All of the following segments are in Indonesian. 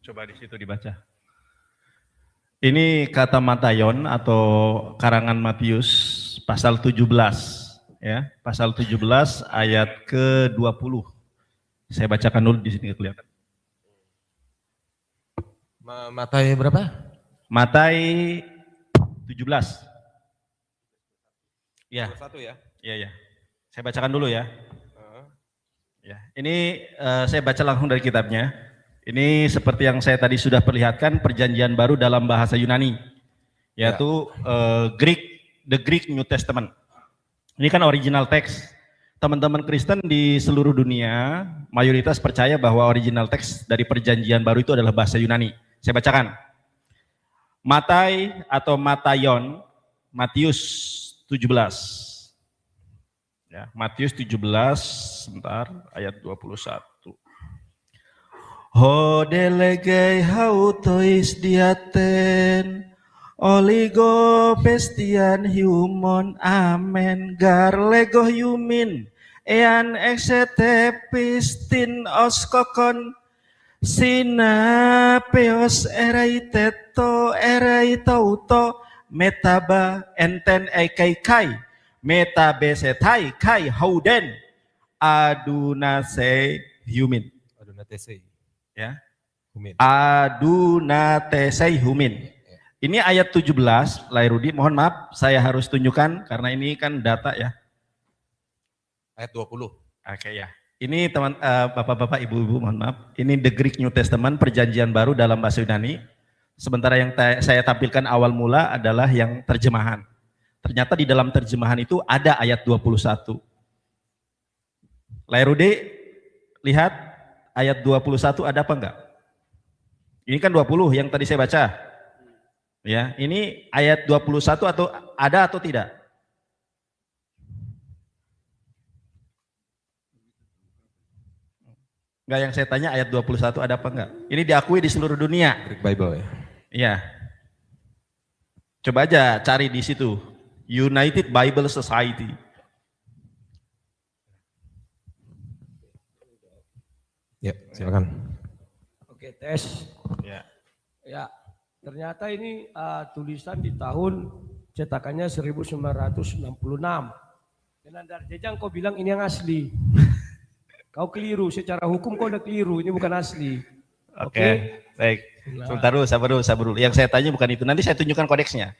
Coba di situ dibaca. Ini kata Matayon atau karangan Matius pasal 17 ya, pasal 17 ayat ke-20. Saya bacakan dulu di sini kelihatan. Matai berapa? Matai 17. Ya. 21 ya? Iya, ya. Saya bacakan dulu ya. Ya, ini saya baca langsung dari kitabnya. Ini seperti yang saya tadi sudah perlihatkan, perjanjian baru dalam bahasa Yunani, yaitu the Greek New Testament. Ini kan original text. Teman-teman Kristen di seluruh dunia mayoritas percaya bahwa original text dari perjanjian baru itu adalah bahasa Yunani. Saya bacakan. Matai atau Matayon, Matius 17. Ya, Matius 17, sebentar, ayat 21. Hodelegei hautois diaten, oligo pestian humon amen, garlego yumin, ean exete pistin oskokon, sina peos eraiteto eraitauto, metaba enten ekai kai, metabesetai kai hauden, adunase humin. Adunatesei. Ya. Humin. Adunatesei humin. Ini ayat 17, Lairudi, mohon maaf saya harus tunjukkan karena ini kan data ya. Ayat 20. Oke ya. Ini teman bapak-bapak, ibu-ibu, mohon maaf. Ini the Greek New Testament, perjanjian baru dalam bahasa Yunani. Sementara yang saya tampilkan awal mula adalah yang terjemahan. Ternyata di dalam terjemahan itu ada ayat 21. Lairudi, lihat ayat 21 ada apa enggak? Ini kan 20 yang tadi saya baca. Ya, ini ayat 21 atau ada atau tidak? Enggak, yang saya tanya ayat 21 ada apa enggak? Ini diakui di seluruh dunia. Greek Bible ya. Iya. Coba aja cari di situ. United Bible Society. Ya, silakan. Oke, tes. Ya. Ya, ternyata ini tulisan di tahun cetakannya 1966. Dan Darjajang kau bilang ini yang asli. Kau keliru, secara hukum kau udah keliru, ini bukan asli. Oke, baik. Sebentar dulu, sabar dulu. Yang saya tanya bukan itu, nanti saya tunjukkan kodeksnya.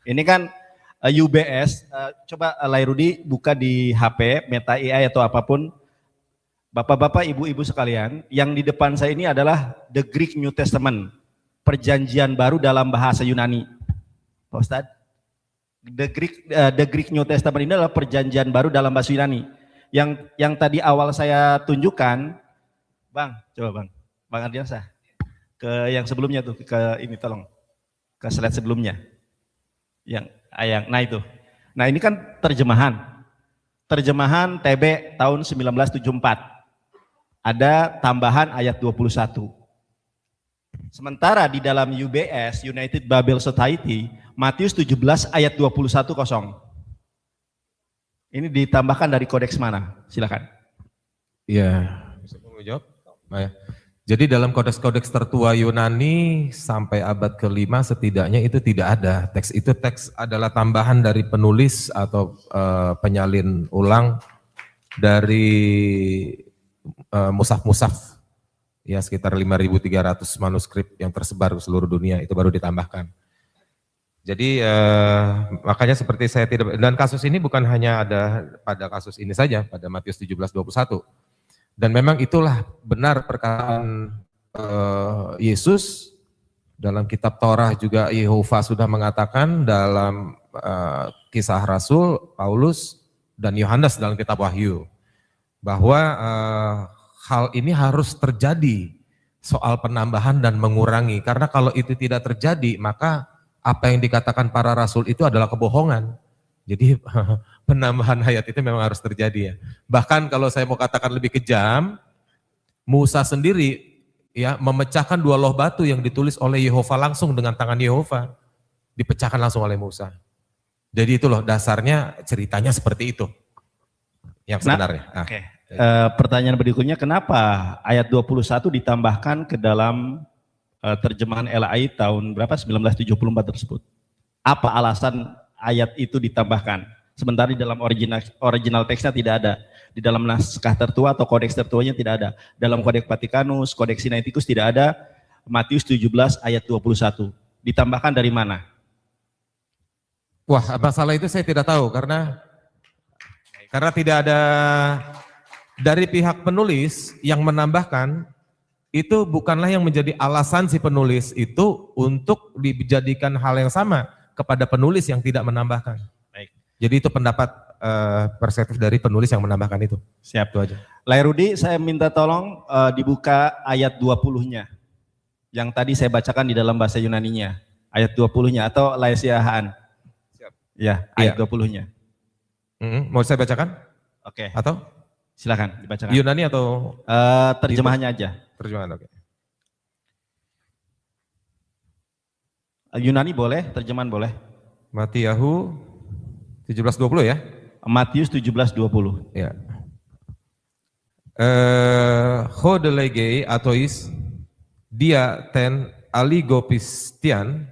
Ini kan UBS, coba Lairudi buka di HP, Meta AI atau apapun. Bapak-bapak, ibu-ibu sekalian, yang di depan saya ini adalah the Greek New Testament, perjanjian baru dalam bahasa Yunani. Pak Ustadz, the Greek New Testament ini adalah perjanjian baru dalam bahasa Yunani. Yang tadi awal saya tunjukkan, Bang, coba Bang Ardiansah, ke yang sebelumnya tuh, ke ini tolong, ke slide sebelumnya, nah itu. Nah ini kan terjemahan TB tahun 1974. Ada tambahan ayat 21. Sementara di dalam UBS, United Bible Society, Matius 17 ayat 21 kosong. Ini ditambahkan dari kodeks mana? Silakan. Iya, bisa menjawab? Nah, ya. Jadi dalam kodeks-kodeks tertua Yunani sampai abad ke-5 setidaknya itu tidak ada. Teks itu adalah tambahan dari penulis atau penyalin ulang dari musaf-musaf, ya sekitar 5.300 manuskrip yang tersebar ke seluruh dunia, itu baru ditambahkan. Jadi makanya seperti saya tidak, dan kasus ini bukan hanya ada pada kasus ini saja, pada Matius 17:21. Dan memang itulah benar perkataan Yesus dalam kitab Torah, juga Yehova sudah mengatakan dalam kisah Rasul, Paulus, dan Yohanes dalam kitab Wahyu. Bahwa hal ini harus terjadi, soal penambahan dan mengurangi. Karena kalau itu tidak terjadi, maka apa yang dikatakan para rasul itu adalah kebohongan. Jadi penambahan ayat itu memang harus terjadi ya. Bahkan kalau saya mau katakan lebih kejam, Musa sendiri ya memecahkan 2 loh batu yang ditulis oleh Yehova langsung dengan tangan Yehova. Dipecahkan langsung oleh Musa. Jadi itu loh dasarnya, ceritanya seperti itu. Yang sebenarnya. Nah, oke. Pertanyaan berikutnya, kenapa ayat 21 ditambahkan ke dalam terjemahan LAI tahun berapa 1974 tersebut. Apa alasan ayat itu ditambahkan? Sementara di dalam original teksnya tidak ada. Di dalam naskah tertua atau kodeks tertuanya tidak ada. Dalam kodeks Vatikanus, kodeks Sinaiticus tidak ada. Matius 17 ayat 21. Ditambahkan dari mana? Wah, masalah itu saya tidak tahu karena tidak ada dari pihak penulis yang menambahkan, itu bukanlah yang menjadi alasan si penulis itu untuk dijadikan hal yang sama kepada penulis yang tidak menambahkan. Baik. Jadi itu pendapat perspektif dari penulis yang menambahkan itu. Siap. Itu aja. Lairudi, saya minta tolong dibuka ayat 20-nya. Yang tadi saya bacakan di dalam bahasa Yunaninya. Ayat 20-nya atau Laesiahaan. Siap. Ya, ayat 20-nya. Mau saya bacakan? Oke. Atau? Silakan dibacakan. Yunani atau? Terjemahannya aja. Terjemahan, oke. Yunani boleh, terjemahan boleh. Matiyahu 17:20 ya? Matius 17:20. Ya. Ho delege atois dia ten aligopistian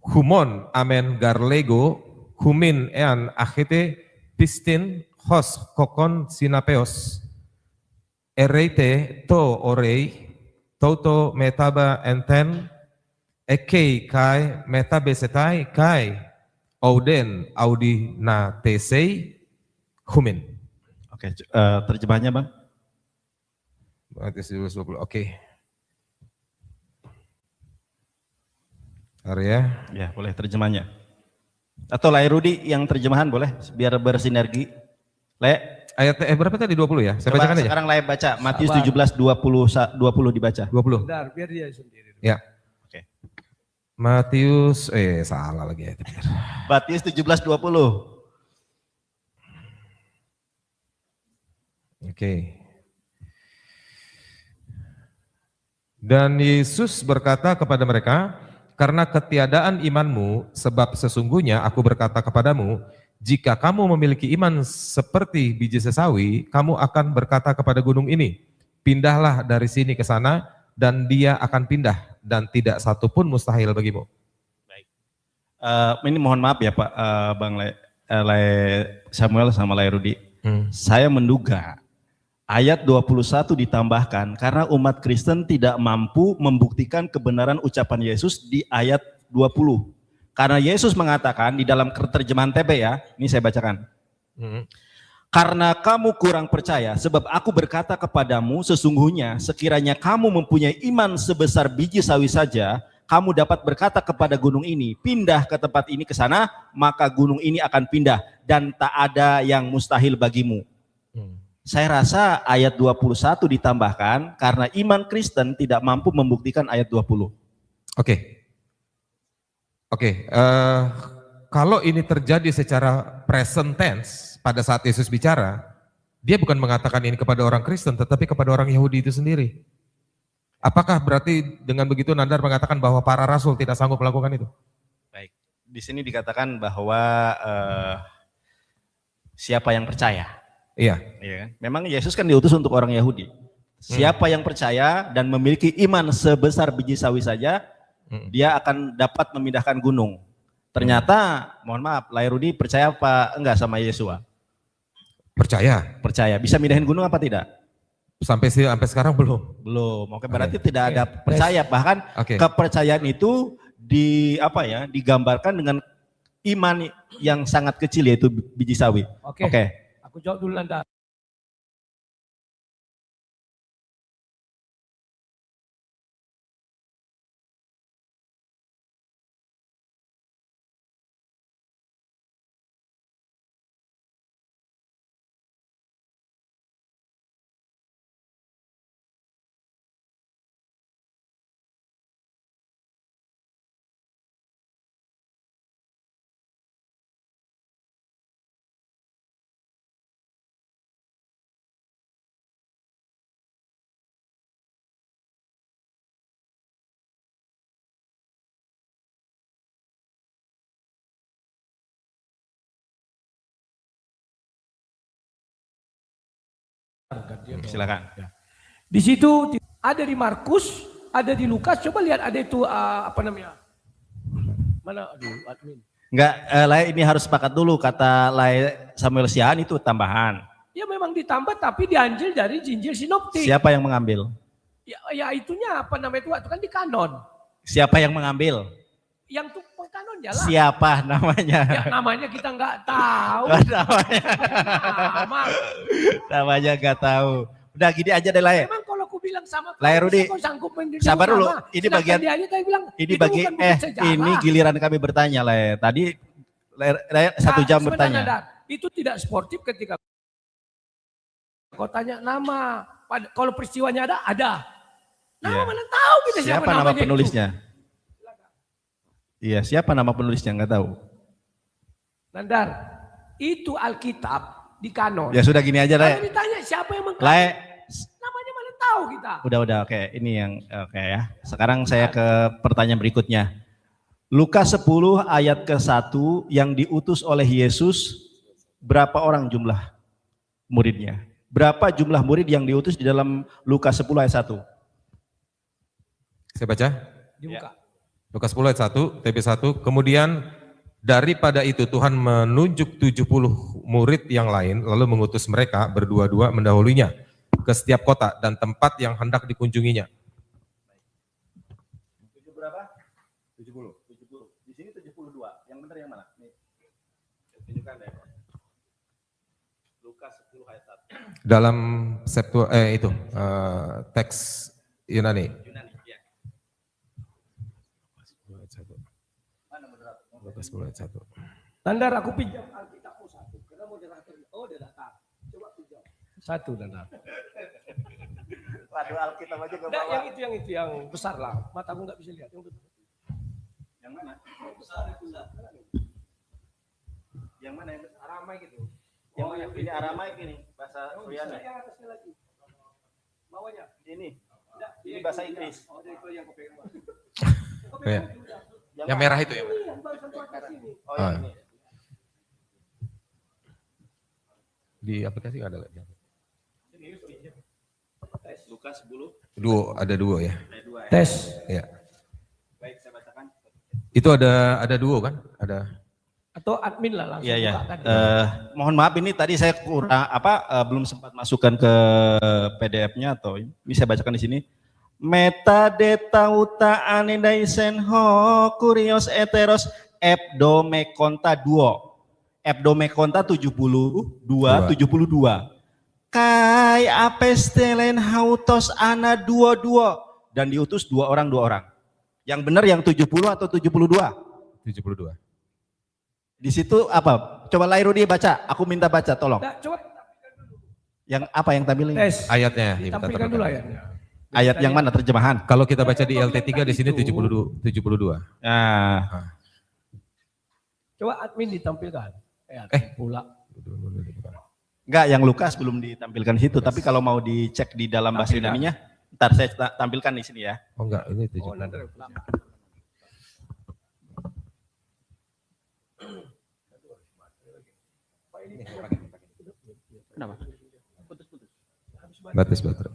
humon amen garlego humin ean achete pistin hos kokon sinapeos ereite to orei toto metaba enten ekei kai metabesetai kai auden audi na tesei humin. Oke, terjemahannya Bang. Matius 17:20. Oke. Arya. Ya, boleh terjemahannya. Atau Lairudi yang terjemahan boleh biar bersinergi. Le, Ayat berapa tadi 20 ya? Saya coba bacakan aja. sekarang Lai baca Matius 17:20 dibaca. 20. Bentar, biar dia sendiri. Ya. Oke. Matius salah lagi ya. Matius 17:20. Oke. Dan Yesus berkata kepada mereka, karena ketiadaan imanmu, sebab sesungguhnya aku berkata kepadamu, jika kamu memiliki iman seperti biji sesawi, kamu akan berkata kepada gunung ini, pindahlah dari sini ke sana, dan dia akan pindah, dan tidak satu pun mustahil bagimu. Baik. Ini mohon maaf ya Pak Bang Samuel sama Lairudi. Saya menduga ayat 21 ditambahkan karena umat Kristen tidak mampu membuktikan kebenaran ucapan Yesus di ayat 20. Karena Yesus mengatakan di dalam terjemahan TB ya, ini saya bacakan. Karena kamu kurang percaya, sebab aku berkata kepadamu sesungguhnya sekiranya kamu mempunyai iman sebesar biji sawi saja, kamu dapat berkata kepada gunung ini, pindah ke tempat ini ke sana, maka gunung ini akan pindah dan tak ada yang mustahil bagimu. Saya rasa ayat 21 ditambahkan karena iman Kristen tidak mampu membuktikan ayat 20. Oke, kalau ini terjadi secara present tense pada saat Yesus bicara, dia bukan mengatakan ini kepada orang Kristen, tetapi kepada orang Yahudi itu sendiri. Apakah berarti dengan begitu Nandar mengatakan bahwa para rasul tidak sanggup melakukan itu? Baik, di sini dikatakan bahwa siapa yang percaya? Iya. Iya, memang Yesus kan diutus untuk orang Yahudi. Siapa yang percaya dan memiliki iman sebesar biji sawi saja, dia akan dapat memindahkan gunung. Ternyata, mohon maaf, Lairudi percaya apa enggak sama Yesua? Percaya. Percaya. Bisa mindahin gunung apa tidak? Sampai sekarang belum. Belum. Oke, berarti tidak ada percaya. Bahkan kepercayaan itu digambarkan dengan iman yang sangat kecil yaitu biji sawi. Oke. Aku jawab dulu Nanda. Silakan. Di situ ada di Markus ada di Lukas, coba lihat ada itu apa namanya? Mana? Aduh, admin. Enggak, Lai ini harus sepakat dulu kata Lai Samuel Siaan itu tambahan. Ya memang ditambah tapi diambil dari Injil sinoptik. Siapa yang mengambil? Ya itunya apa namanya itu kan di kanon. Siapa yang mengambil? Yang tuh pengkanonnya lah. Siapa namanya? Ya namanya kita nggak tahu. namanya. Namanya nggak tahu. Udah gini aja deh Lai. Memang kalau aku bilang sama Lai Rudi, kau sanggup sabar dulu. Ini bagian dia aja tadi bilang, ini itu bagi bukan bukti sejarah. ini giliran kami bertanya Lai. Tadi Lai 1 jam Sebenarnya, bertanya. Dar, itu tidak sportif ketika kau tanya nama. Kalau peristiwanya ada. Nama Iya. mana tahu kita Siapa nama namanya penulisnya? Iya, siapa nama penulisnya nggak tahu. Nandar, itu Alkitab di kanon. Ya sudah gini aja Lai. Kalau ditanya siapa yang mengkanon, Lai, namanya mana tahu kita. udah oke. Ini yang oke ya. Sekarang saya ke pertanyaan berikutnya. Lukas 10 ayat ke-1 yang diutus oleh Yesus, berapa orang jumlah muridnya? Berapa jumlah murid yang diutus di dalam Lukas 10 ayat 1? Saya baca. Dibuka. Lukas 10 ayat 1, TP 1. Kemudian daripada itu Tuhan menunjuk 70 murid yang lain, lalu mengutus mereka berdua-dua mendahulunya ke setiap kota dan tempat yang hendak dikunjunginya. Berapa? 70. Di sini 72. Yang benar yang mana? Nih. Tunjukkan deh. Lukas 10 ayat 1. Dalam teks Yunani. Ya. Lukas 10 ayat 1. Nandar, aku pinjam Alkitabmu satu. Karena moderator, dia datang. Coba pinjam. Satu, Nandar. Waduh, Alkitab aja gak Nggak, bawa. yang itu yang besar lah. Mataku nggak bisa lihat. Yang mana? Besar. Yang mana yang besar? Ramai gitu. Yang ini Aramaik ini, bahasa Suriani. Yang atasnya lagi. Bawahnya. Ini bahasa Inggris. Oh, itu yang kau pegang. Ya. Yang merah itu ya. Oh, yang ini. Di aplikasi nggak ada lagi. Lukas 10 Ada duo ya. ayat 2 ya. Tes. Ya. Baik, saya bacakan. Itu ada duo kan? Ada. Atau admin lah langsung. Iya. buka tadi. Mohon maaf ini tadi saya kurang belum sempat masukkan ke PDF-nya atau ini saya bacakan di sini. Metadata uta anidaisen ho kurios eteros ebdomekonta duo. Ebdomekonta 72. Kai apestelen hautos ana duo. Dan diutus dua orang. Yang benar yang 70 atau 72? 72. Di situ apa? Coba Lai Rudi baca. Aku minta baca, tolong. Nah, coba Yang apa yang tampilin? tes. Ayatnya. Tampilkan dulu ayatnya. Ayat yang mana terjemahan? Kalau kita baca di LT3 di sini 72. Nah, Coba admin ditampilkan. Pula. enggak, yang Lukas belum ditampilkan di situ, tapi kalau mau dicek di dalam bahasa Yunaninya, ntar saya tampilkan di sini ya. Oh enggak, ini Oh, 72. nanti. Kenapa? Batas baterai.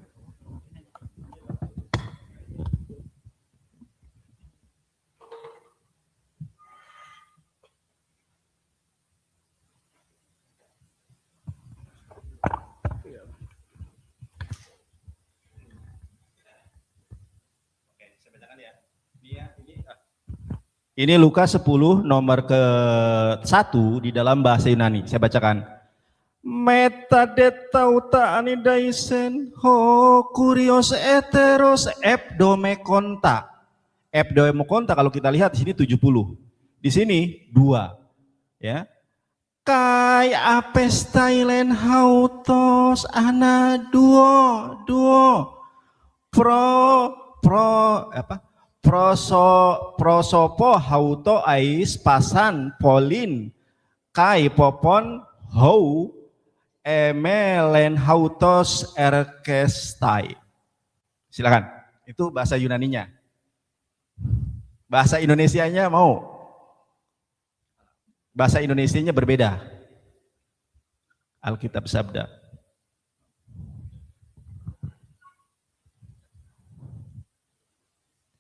Ini Lukas 10 nomor ke-1 di dalam bahasa Yunani. Saya bacakan. Metadata uta anidaisen ho kurios eteros ebdomekonta. Ebdomekonta kalau kita lihat di sini 70. Di sini 2. Ya. Kai apestailen hautos ana duo. Prosopo hauto ais pasan polin kai popon hou emelen hautos erkestai. Silakan. Itu bahasa Yunaninya. Bahasa Indonesianya mau? Bahasa Indonesianya berbeda. Alkitab Sabda.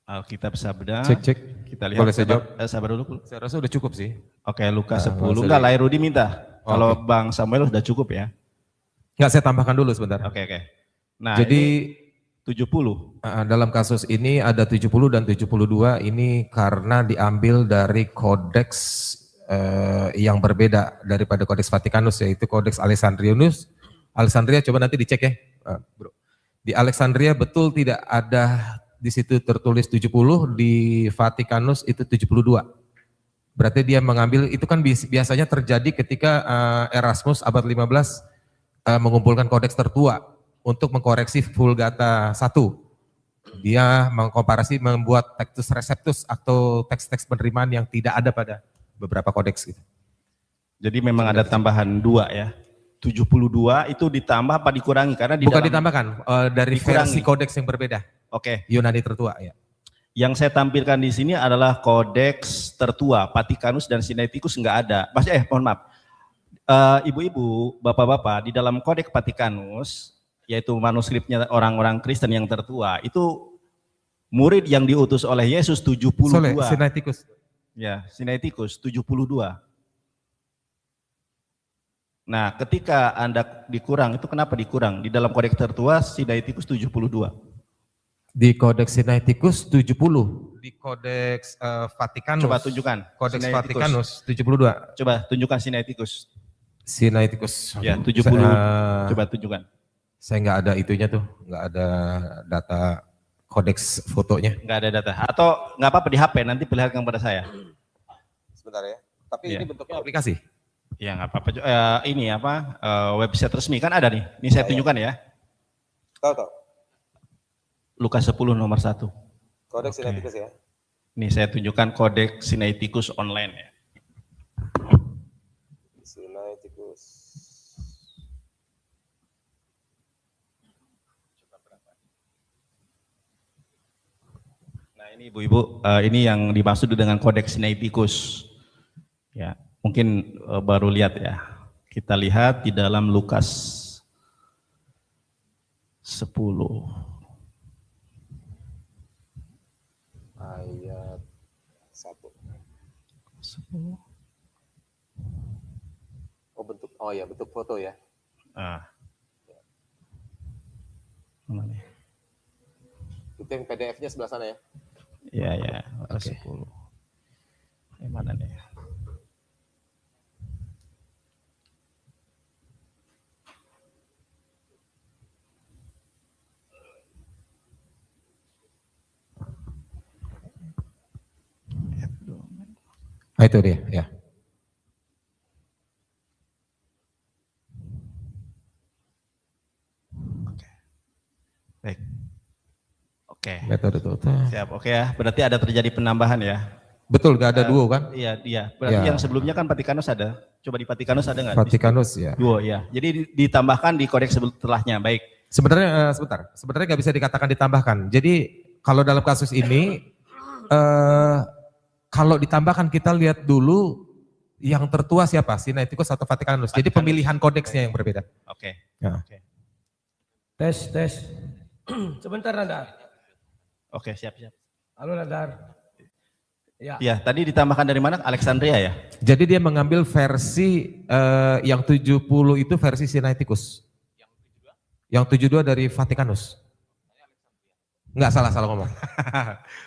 Alkitab Sabda. Cek. Kita lihat. Boleh saya jawab? Sabar dulu. Saya rasa udah cukup sih. Oke, Lukas Ah, 10. nggak usah Enggak, di- Lairudi minta. Oh, Kalau oke. Bang Samuel udah cukup ya. Nggak, saya tambahkan dulu sebentar. Oke. Nah, Jadi ini 70. dalam kasus ini ada 70 dan 72 ini karena diambil dari kodeks yang berbeda daripada kodeks Vatikanus, yaitu kodeks Alexandrianus. Alexandria coba nanti dicek ya, bro. Di Alexandria betul tidak ada di situ tertulis 70, di Vatikanus itu 72. Berarti dia mengambil, itu kan biasanya terjadi ketika Erasmus abad 15 mengumpulkan kodeks tertua untuk mengkoreksi Vulgata 1. Dia mengkomparasi, membuat Textus Receptus atau teks-teks penerimaan yang tidak ada pada beberapa kodeks gitu. Jadi memang ada tambahan 2 ya. 72 itu ditambah apa dikurangi? Karena di Bukan dalam, ditambahkan, dari dikurangi. versi kodeks yang berbeda. Oke. Yunani tertua ya. Yang saya tampilkan di sini adalah kodeks tertua, Vatikanus dan Sinaiticus nggak ada. Mohon maaf. Ibu-ibu, bapak-bapak, di dalam kodeks Vatikanus, yaitu manuskripnya orang-orang Kristen yang tertua, itu murid yang diutus oleh Yesus 72. Sinaiticus. Ya, Sinaiticus 72. Nah, ketika Anda dikurang, itu kenapa dikurang? Di dalam kodeks tertua, Sinaiticus 72. Di kodeks Sinaiticus 70. Di kodeks Vatikanus. Coba tunjukkan. Kodeks Sinaiticus. Vatikanus 72. Coba tunjukkan Sinaiticus. Sinaiticus. Ya, 70. Coba tunjukkan. Saya nggak ada itunya tuh, nggak ada data kodeks fotonya. Nggak ada data. Atau nggak apa-apa di HP, nanti perlihatkan kepada saya. Sebentar ya. Tapi Iya. ini bentuknya aplikasi. Ya nggak apa-apa. Ini apa, website resmi kan ada nih. Ini saya tunjukkan ya. Tahu. Lukas 10 nomor 1. Kodeks Oke. Sinaiticus ya. Ini saya tunjukkan kodeks Sinaiticus online ya. Sinaiticus. Nah ini ibu-ibu, ini yang dimaksud dengan kodeks Sinaiticus. Ya, mungkin baru lihat ya. Kita lihat di dalam Lukas 10. Ayat 1. 10. Oh ya, bentuk foto ya. Mana nih? Itu yang PDF-nya sebelah sana ya. Ya, Oke. 10. Yang mana nih? Ah, itu dia, ya. Baik. Oke. Metode total. Siap, oke ya. Berarti ada terjadi penambahan ya. Betul, gak ada duo kan? Iya. Berarti Ya. yang sebelumnya kan Vatikanus ada. Coba di Vatikanus ada nggak? Vatikanus ya. Duo ya. Jadi ditambahkan di kodeks setelahnya. Baik. Sebenarnya sebenarnya nggak bisa dikatakan ditambahkan. Jadi kalau dalam kasus ini, kalau ditambahkan kita lihat dulu yang tertua siapa, Sinaiticus atau Vatikanus. Jadi Vatikanus. pemilihan kodeksnya yang berbeda. Oke. Ya. Oke. Tes. Sebentar Nadar. Oke, siap. Halo Nadar. Ya. Ya, tadi ditambahkan dari mana? Alexandria ya? Jadi dia mengambil versi yang 70 itu versi Sinaiticus. Yang 72 dari Vatikanus. Enggak, salah ngomong.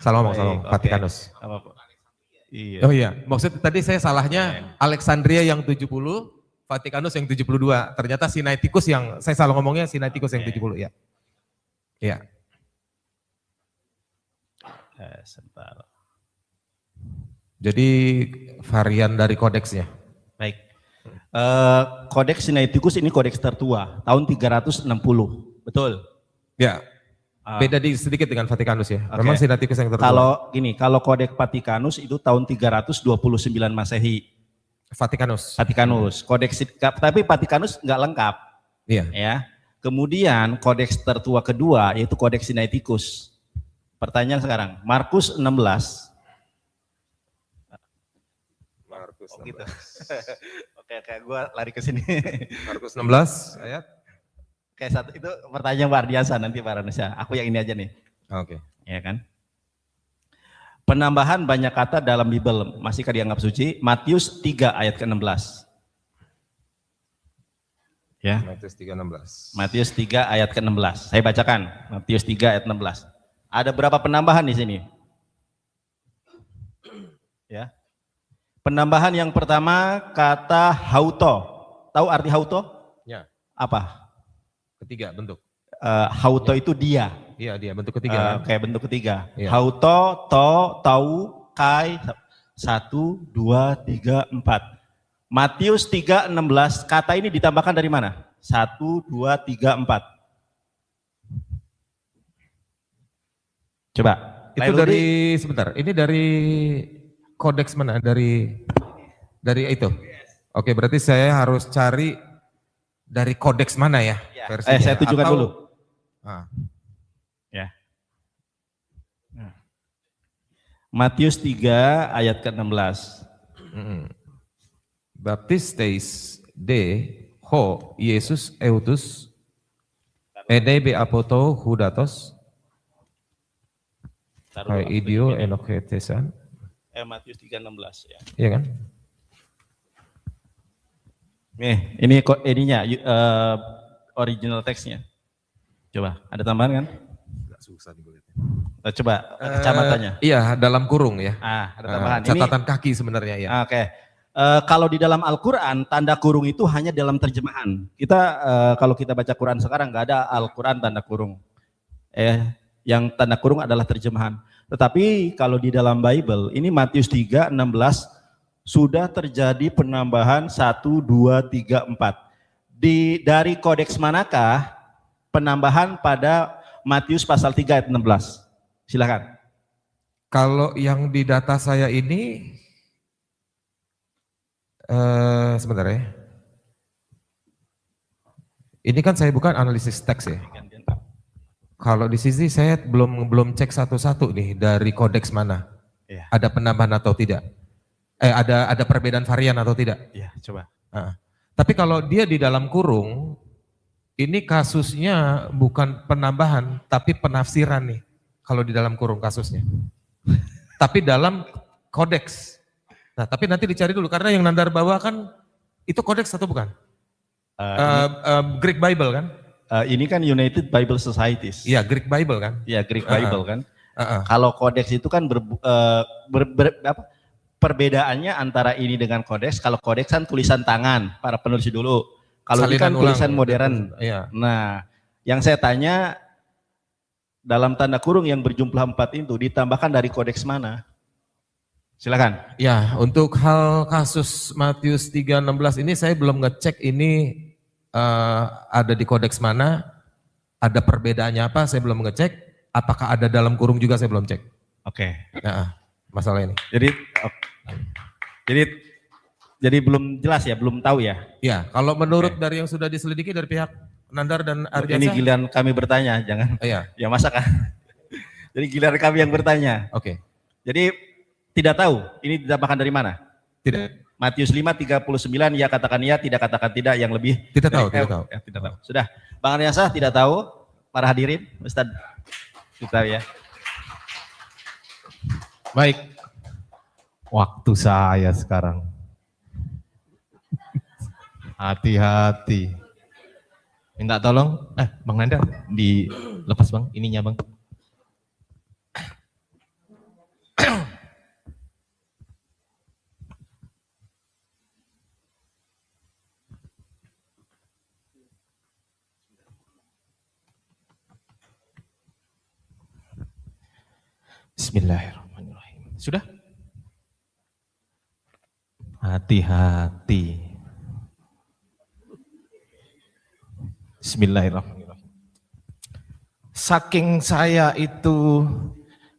Salah ngomong, Baik, oke. Vatikanus. Apa-apa. Iya. Oh iya, maksud tadi saya salahnya Alexandria yang 70, Vatikanus yang 72. Ternyata Sinaiticus yang, saya salah ngomongnya Sinaiticus yang 70 ya. Iya. Sebentar. Jadi varian dari kodeksnya. Baik. Kodeks Sinaiticus ini kodeks tertua, tahun 360. Betul. Ya. Beda sedikit dengan Vatikanus ya. Oke. Memang Sinaiticus yang tertua. Kalau kodeks Vatikanus itu tahun 329 Masehi. Vatikanus. Kodeks, tapi Vatikanus nggak lengkap. Iya. Ya. Kemudian kodeks tertua kedua yaitu kodeks Sinaiticus. Pertanyaan sekarang, Markus 16. Markus Oh gitu. Oke, gue lari ke sini. Markus 16 ayat. Kayak satu itu pertanyaan luar biasa nanti Pak Ranusa. Aku yang ini aja nih, Oke. ya kan? Penambahan banyak kata dalam Bible masihkah dianggap suci? Matius 3 ayat ke-16. Ya. Matius 3:16. Matius 3 ayat ke-16. Saya bacakan. Matius 3 ayat 16. Ada berapa penambahan di sini? Ya. Penambahan yang pertama kata hauto. Tahu arti hauto? Ya. Apa? Ketiga bentuk. Hauto itu dia. Iya, dia bentuk ketiga. Kayak bentuk ketiga. Iya. Hauto, tahu, kai, 1, 2, 3, 4. Matius 3:16, kata ini ditambahkan dari mana? 1, 2, 3, 4. Coba. Itu dari, sebentar, ini dari kodeks mana? Dari itu? Oke, berarti saya harus cari dari kodeks mana ya? Versinya? Saya tunjukkan dulu. Ya. Matius 3 ayat ke-16. Baptistes de ho Yesus eutus edebe apoto hudatos hai idio enoketesan. Matius 3:16 ya. Iya kan? Nih, ini ininya original teksnya. Coba, ada tambahan kan? Enggak susah nih gue lihat. Coba kacamatannya. Iya, dalam kurung ya. Ada tambahan. Catatan kaki sebenarnya ya. Oke. Kalau di dalam Al-Quran, tanda kurung itu hanya dalam terjemahan. Kita kalau kita baca Quran sekarang nggak ada Al-Quran tanda kurung. Yang tanda kurung adalah terjemahan. Tetapi kalau di dalam Bible, ini Matius 3:16 sudah terjadi penambahan 1, 2, 3, 4. Dari kodeks manakah penambahan pada Matius pasal 3 ayat 16? Silakan. Kalau yang di data saya ini sebentar ya. Ini kan saya bukan analisis teks ya. Kalau di sisi saya belum cek satu-satu nih dari kodeks mana. Iya. Ada penambahan atau tidak. Ada perbedaan varian atau tidak. Iya, coba. Tapi kalau dia di dalam kurung, ini kasusnya bukan penambahan, tapi penafsiran nih. Kalau di dalam kurung kasusnya. Tapi dalam kodeks. Nah, tapi nanti dicari dulu karena yang Nandar bawa kan itu kodeks atau bukan? Greek Bible kan? Ini kan United Bible Societies. Iya, Greek Bible kan? Iya, Greek Bible kan. Kalau kodeks itu kan perbedaannya antara ini dengan kodeks. Kalau kodeks kan tulisan tangan para penulis dulu. Kalau ini kan tulisan modern. Iya. Nah, yang saya tanya dalam tanda kurung yang berjumlah 4 itu ditambahkan dari kodeks mana? Silakan. Ya, untuk hal kasus Matius 3:16 ini saya belum ngecek ini ada di kodeks mana, ada perbedaannya apa, saya belum ngecek. Apakah ada dalam kurung juga saya belum cek. Oke. Nah, masalah ini. Jadi belum jelas ya, belum tahu ya. Ya, kalau menurut dari yang sudah diselidiki dari pihak Nandar dan Arjasa. Ini giliran kami bertanya, jangan. Iya. Ya masa kan? Jadi giliran kami yang bertanya. Oke. Jadi tidak tahu, ini ditambahkan dari mana? Tidak. Matius 5:39, ya katakan ya, tidak katakan tidak, yang lebih. Tidak tahu, tidak tahu. Tidak tahu. Sudah, Bang Arjasa tidak tahu, para hadirin, Ustaz. Kita ya. Baik, waktu saya sekarang. Hati-hati. Minta tolong, Bang Nanda, dilepas Bang, ininya Bang. Bismillahirrahmanirrahim. Sudah? Hati-hati. Bismillahirrahmanirrahim. Saking saya itu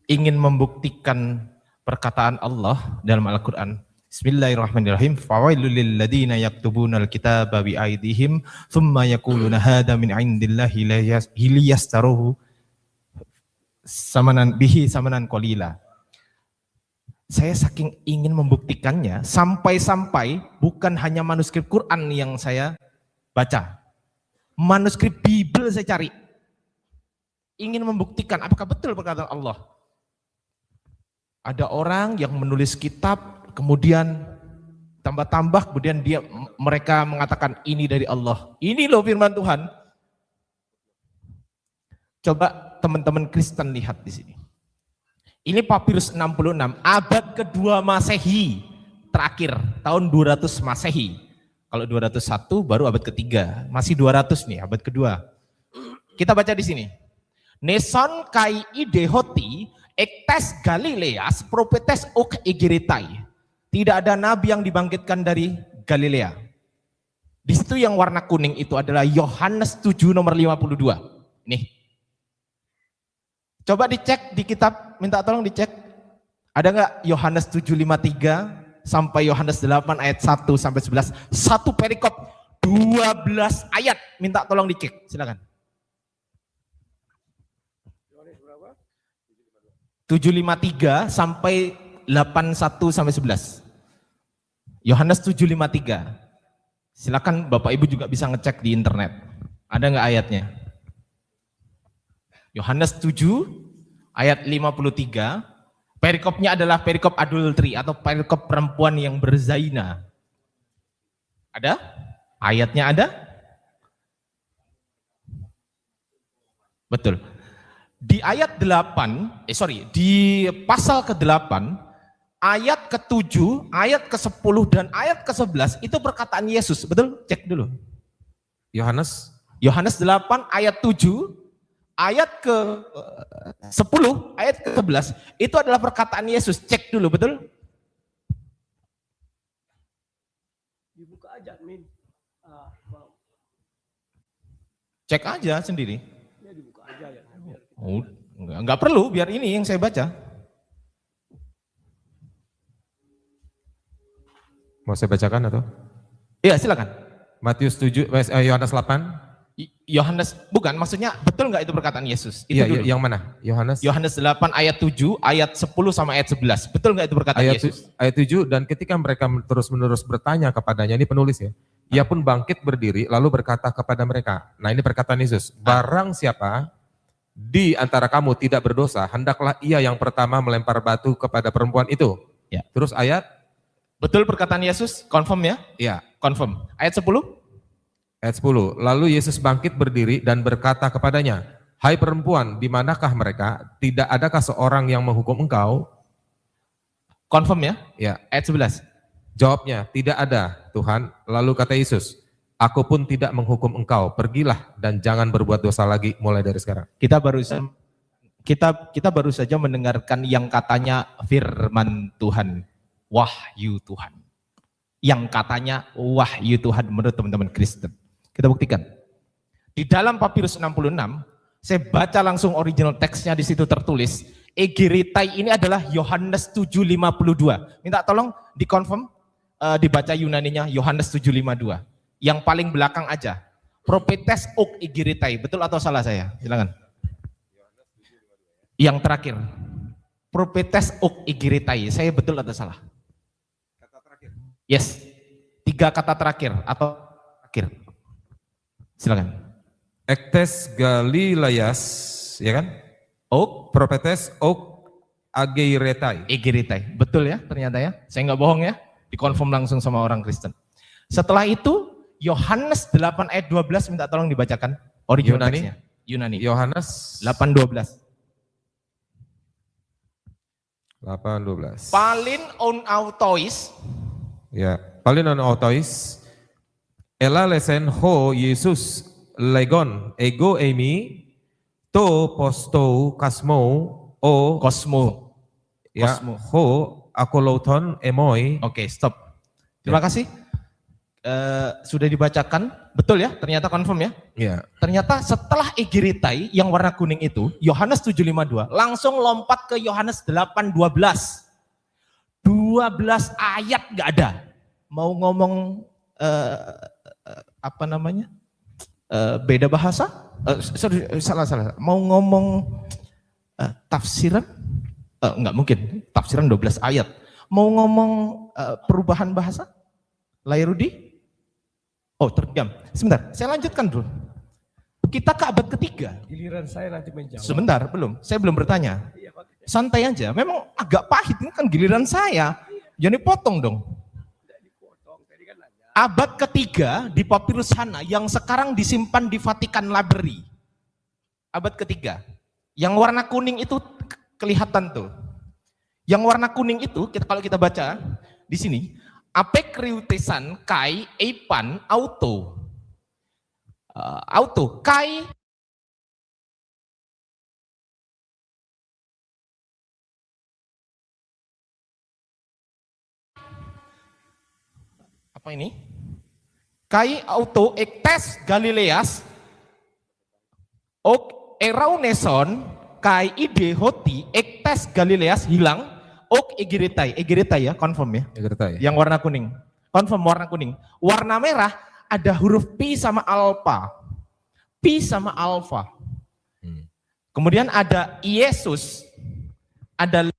ingin membuktikan perkataan Allah dalam Al-Quran. Bismillahirrahmanirrahim. Fawailul lil ladzina yaktubuna al-kitaba bi aydihim thumma yaquluna hadza min indillahi liyastaruhu samanan qalila. Saya saking ingin membuktikannya sampai-sampai bukan hanya manuskrip Quran yang saya baca. Manuskrip Bible saya cari. Ingin membuktikan apakah betul perkataan Allah. Ada orang yang menulis kitab, kemudian tambah-tambah, kemudian mereka mengatakan ini dari Allah. Ini loh firman Tuhan. Coba teman-teman Kristen lihat di sini. Ini papirus 66, abad kedua Masehi, terakhir tahun 200 Masehi. Kalau 201 baru abad ketiga, masih 200 nih, abad kedua. Kita baca di sini. Neson kai idehoti ektes Galileas propetes ok egiritai. Tidak ada nabi yang dibangkitkan dari Galilea. Di situ yang warna kuning itu adalah Yohanes 7 nomor 52. Nih. Coba dicek di kitab, minta tolong dicek. Ada nggak Yohanes 7:53 sampai Yohanes 8 ayat 1 sampai 11. Satu perikop 12 ayat. Minta tolong dicek, silakan. 7:53 sampai 81 sampai 11. Yohanes 7:53. Silakan Bapak Ibu juga bisa ngecek di internet. Ada nggak ayatnya? Yohanes 7 ayat 53. Perikopnya adalah perikop adultery atau perikop perempuan yang berzina. Ada? Ayatnya ada? Betul. Di ayat 8, di pasal ke-8, ayat ke-7, ayat ke-10 dan ayat ke-11 itu perkataan Yesus. Betul? Cek dulu. Yohanes 8 ayat 7, ayat ke-10, ayat ke-11 itu adalah perkataan Yesus. Cek dulu, betul? Dibuka aja, Min. Cek aja sendiri. Ya dibuka aja ya. Oh, enggak perlu, biar ini yang saya baca. mau saya bacakan atau? Iya, silakan. Matius 7, Yohanes 8. Yohanes, bukan, maksudnya betul nggak itu perkataan Yesus? Itu Iya, dulu. yang mana? Yohanes 8 ayat 7, ayat 10 sama ayat 11. Betul nggak itu perkataan Yesus? ayat 7, dan ketika mereka terus-menerus bertanya kepadanya, ini penulis ya, ia pun bangkit berdiri lalu berkata kepada mereka. Nah, ini perkataan Yesus, barang siapa di antara kamu tidak berdosa, hendaklah ia yang pertama melempar batu kepada perempuan itu. Ya. Terus ayat? Betul perkataan Yesus? Confirm ya? Iya. Confirm. Ayat 10? Ayat 10, lalu Yesus bangkit berdiri dan berkata kepadanya, hai perempuan, di manakah mereka? Tidak adakah seorang yang menghukum engkau? Confirm ya? Ya. Ayat 11. Jawabnya, tidak ada Tuhan. Lalu kata Yesus, aku pun tidak menghukum engkau, pergilah dan jangan berbuat dosa lagi mulai dari sekarang. Kita baru saja mendengarkan yang katanya firman Tuhan, wahyu Tuhan. Yang katanya wahyu Tuhan menurut teman-teman Kristen. Kita buktikan. Di dalam papirus 66, saya baca langsung original teksnya, di situ tertulis, egeritai ini adalah Yohanes 7:52. Minta tolong dikonfirm, dibaca Yunaninya Yohanes 7:52. Yang paling belakang aja. Propetes ok egeritai. Betul atau salah saya? Silakan. Yang terakhir. Propetes ok egeritai. Saya betul atau salah? Kata terakhir. Yes. 3 kata terakhir atau terakhir. Silakan. Ektes Galileas, ya kan? Ok, Propetes ok ageiretai. egeritai. Betul ya ternyata ya. Saya nggak bohong ya. Dikonfirm langsung sama orang Kristen. Setelah itu Yohanes 8 ayat 12 minta tolong dibacakan original Yunani? teksnya. Yunani. Yohanes 8:12. 8:12. Palin on autois. Ya, palin autois. Ela lesen ho Yesus legon ego emi to posto kasmo o Kosmo. ya Kosmo. ho akoloton emoi. Oke, stop. Terima kasih. Sudah dibacakan, betul ya? Ternyata confirm ya? Ya. Ternyata setelah egeritai yang warna kuning itu, Yohanes 7:52, langsung lompat ke Yohanes 8:12. 12 ayat gak ada. Mau ngomong beda bahasa? Salah. Mau ngomong tafsiran? Enggak mungkin, tafsiran 12 ayat. Mau ngomong perubahan bahasa? Lairudi? Oh, terdiam. Sebentar, saya lanjutkan dulu. Kita ke abad ketiga. Giliran saya nanti menjawab. Sebentar, belum. Saya belum bertanya. Iya, Pak. santai aja. Memang agak pahit, ini kan giliran saya. Jadi potong dong. Abad ketiga di papirus Hana yang sekarang disimpan di Vatikan Library. Abad ketiga. Yang warna kuning itu kelihatan tuh. Yang warna kuning itu kalau kita baca di sini, apekriutesan kai eipan auto. Auto kai apa ini? Kai auto ektes Galileas ok erauneson kai ide hoti ektes Galileas hilang ok egeretai ya, confirm ya. Egeretai. Yang warna kuning. Confirm warna kuning. Warna merah ada huruf pi sama alfa. Pi sama alfa. Kemudian ada Yesus, ada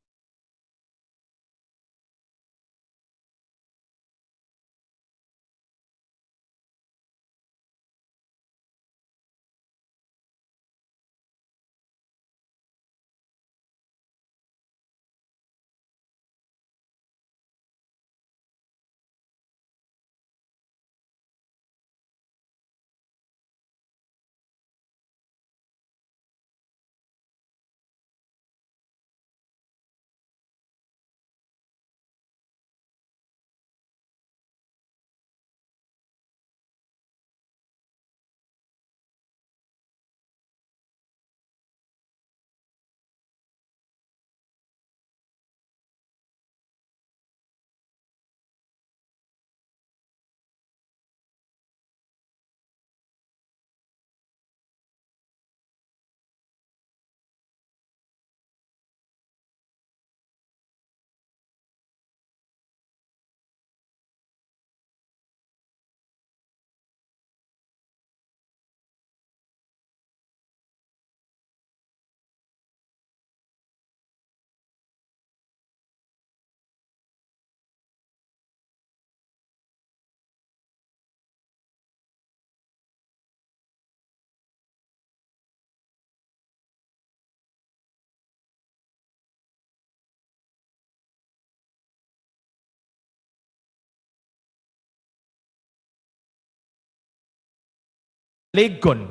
Legon.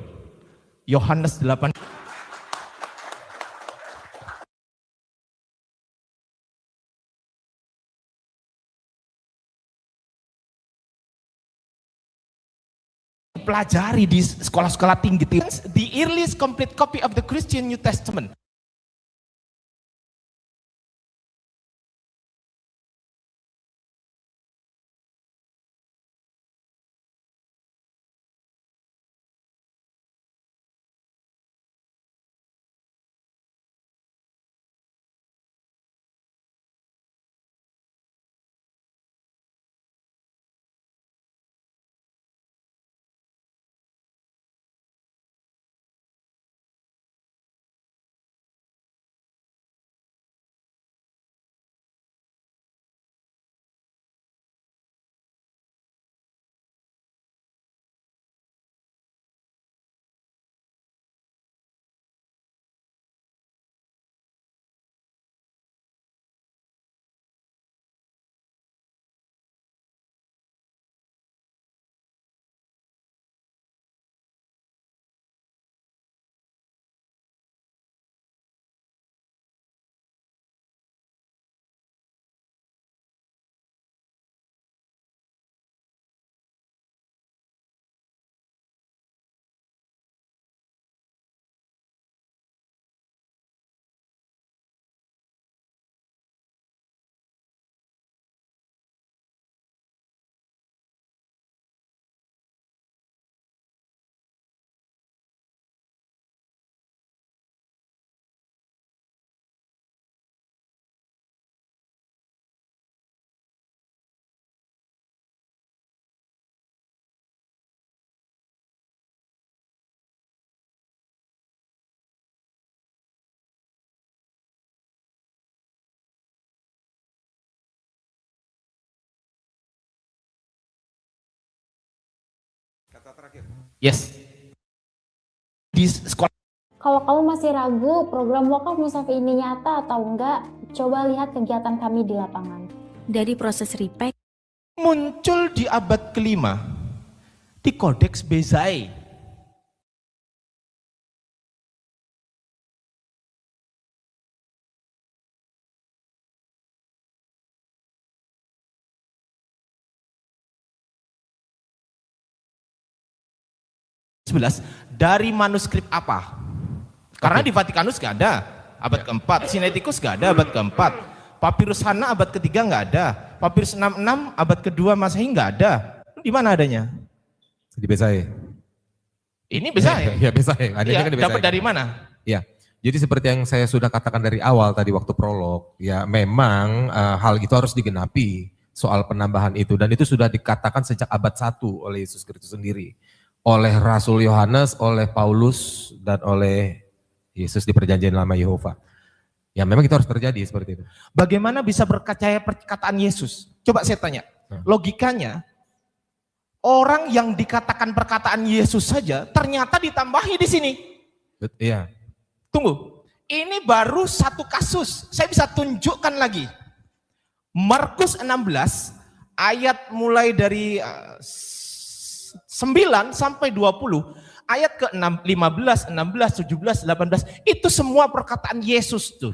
Yohanes 8. Pelajari di sekolah-sekolah tinggi. The earliest complete copy of the Christian New Testament. Kata terakhir. Yes. Di sekolah Kalau kamu masih ragu program wakaf musaf ini nyata atau enggak, coba lihat kegiatan kami di lapangan. Dari proses repack, muncul di abad kelima di Kodeks Bezai. Dari manuskrip apa? Karena di Vatikanus gak ada abad keempat, Sinaiticus gak ada abad keempat, Papirus Hana abad ketiga nggak ada, Papirus 66 abad kedua Masehi nggak ada. Di mana adanya? Di Bezai. Ini Bezai. Ya Bezai. Adanya Ya, kan di Bezai. dapat dari mana? Ya. Jadi seperti yang saya sudah katakan dari awal tadi waktu prolog, ya memang hal itu harus digenapi soal penambahan itu, dan itu sudah dikatakan sejak abad 1 oleh Yesus Kristus sendiri, oleh Rasul Yohanes, oleh Paulus, dan oleh Yesus di Perjanjian Lama Yehova. Ya memang itu harus terjadi seperti itu. Bagaimana bisa percaya perkataan Yesus? Coba saya tanya, logikanya orang yang dikatakan perkataan Yesus saja ternyata ditambahi di sini. Iya. Tunggu, ini baru satu kasus, saya bisa tunjukkan lagi. Markus 16 ayat mulai dari 9 sampai 20, ayat ke 15, 16, 17, 18, itu semua perkataan Yesus tuh.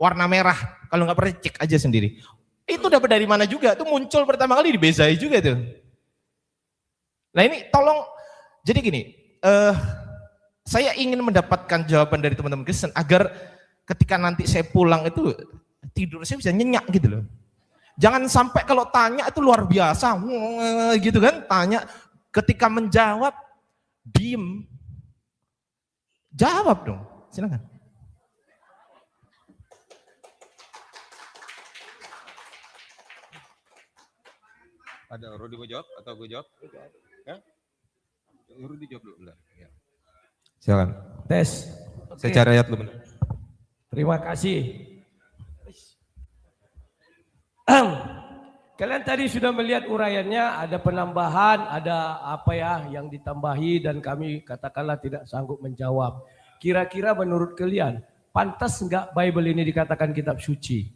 Warna merah, kalau nggak pernah cek aja sendiri. Itu dapat dari mana juga? Itu muncul pertama kali di Bezai juga tuh. Nah ini tolong, jadi gini, saya ingin mendapatkan jawaban dari teman-teman Kristen agar ketika nanti saya pulang itu tidur saya bisa nyenyak gitu loh. Jangan sampai kalau tanya itu luar biasa, gitu kan, tanya ketika menjawab diem. Jawab dong, silakan. Ada Rudi mau jawab atau gue jawab? Ya? Rudi jawab dulu. Bentar. Ya. Silakan. Tes. Saya cari ayat dulu bentar. Terima kasih. Kalian tadi sudah melihat uraiannya, ada penambahan, ada apa ya yang ditambahi dan kami katakanlah tidak sanggup menjawab. Kira-kira menurut kalian, pantas enggak Bible ini dikatakan kitab suci?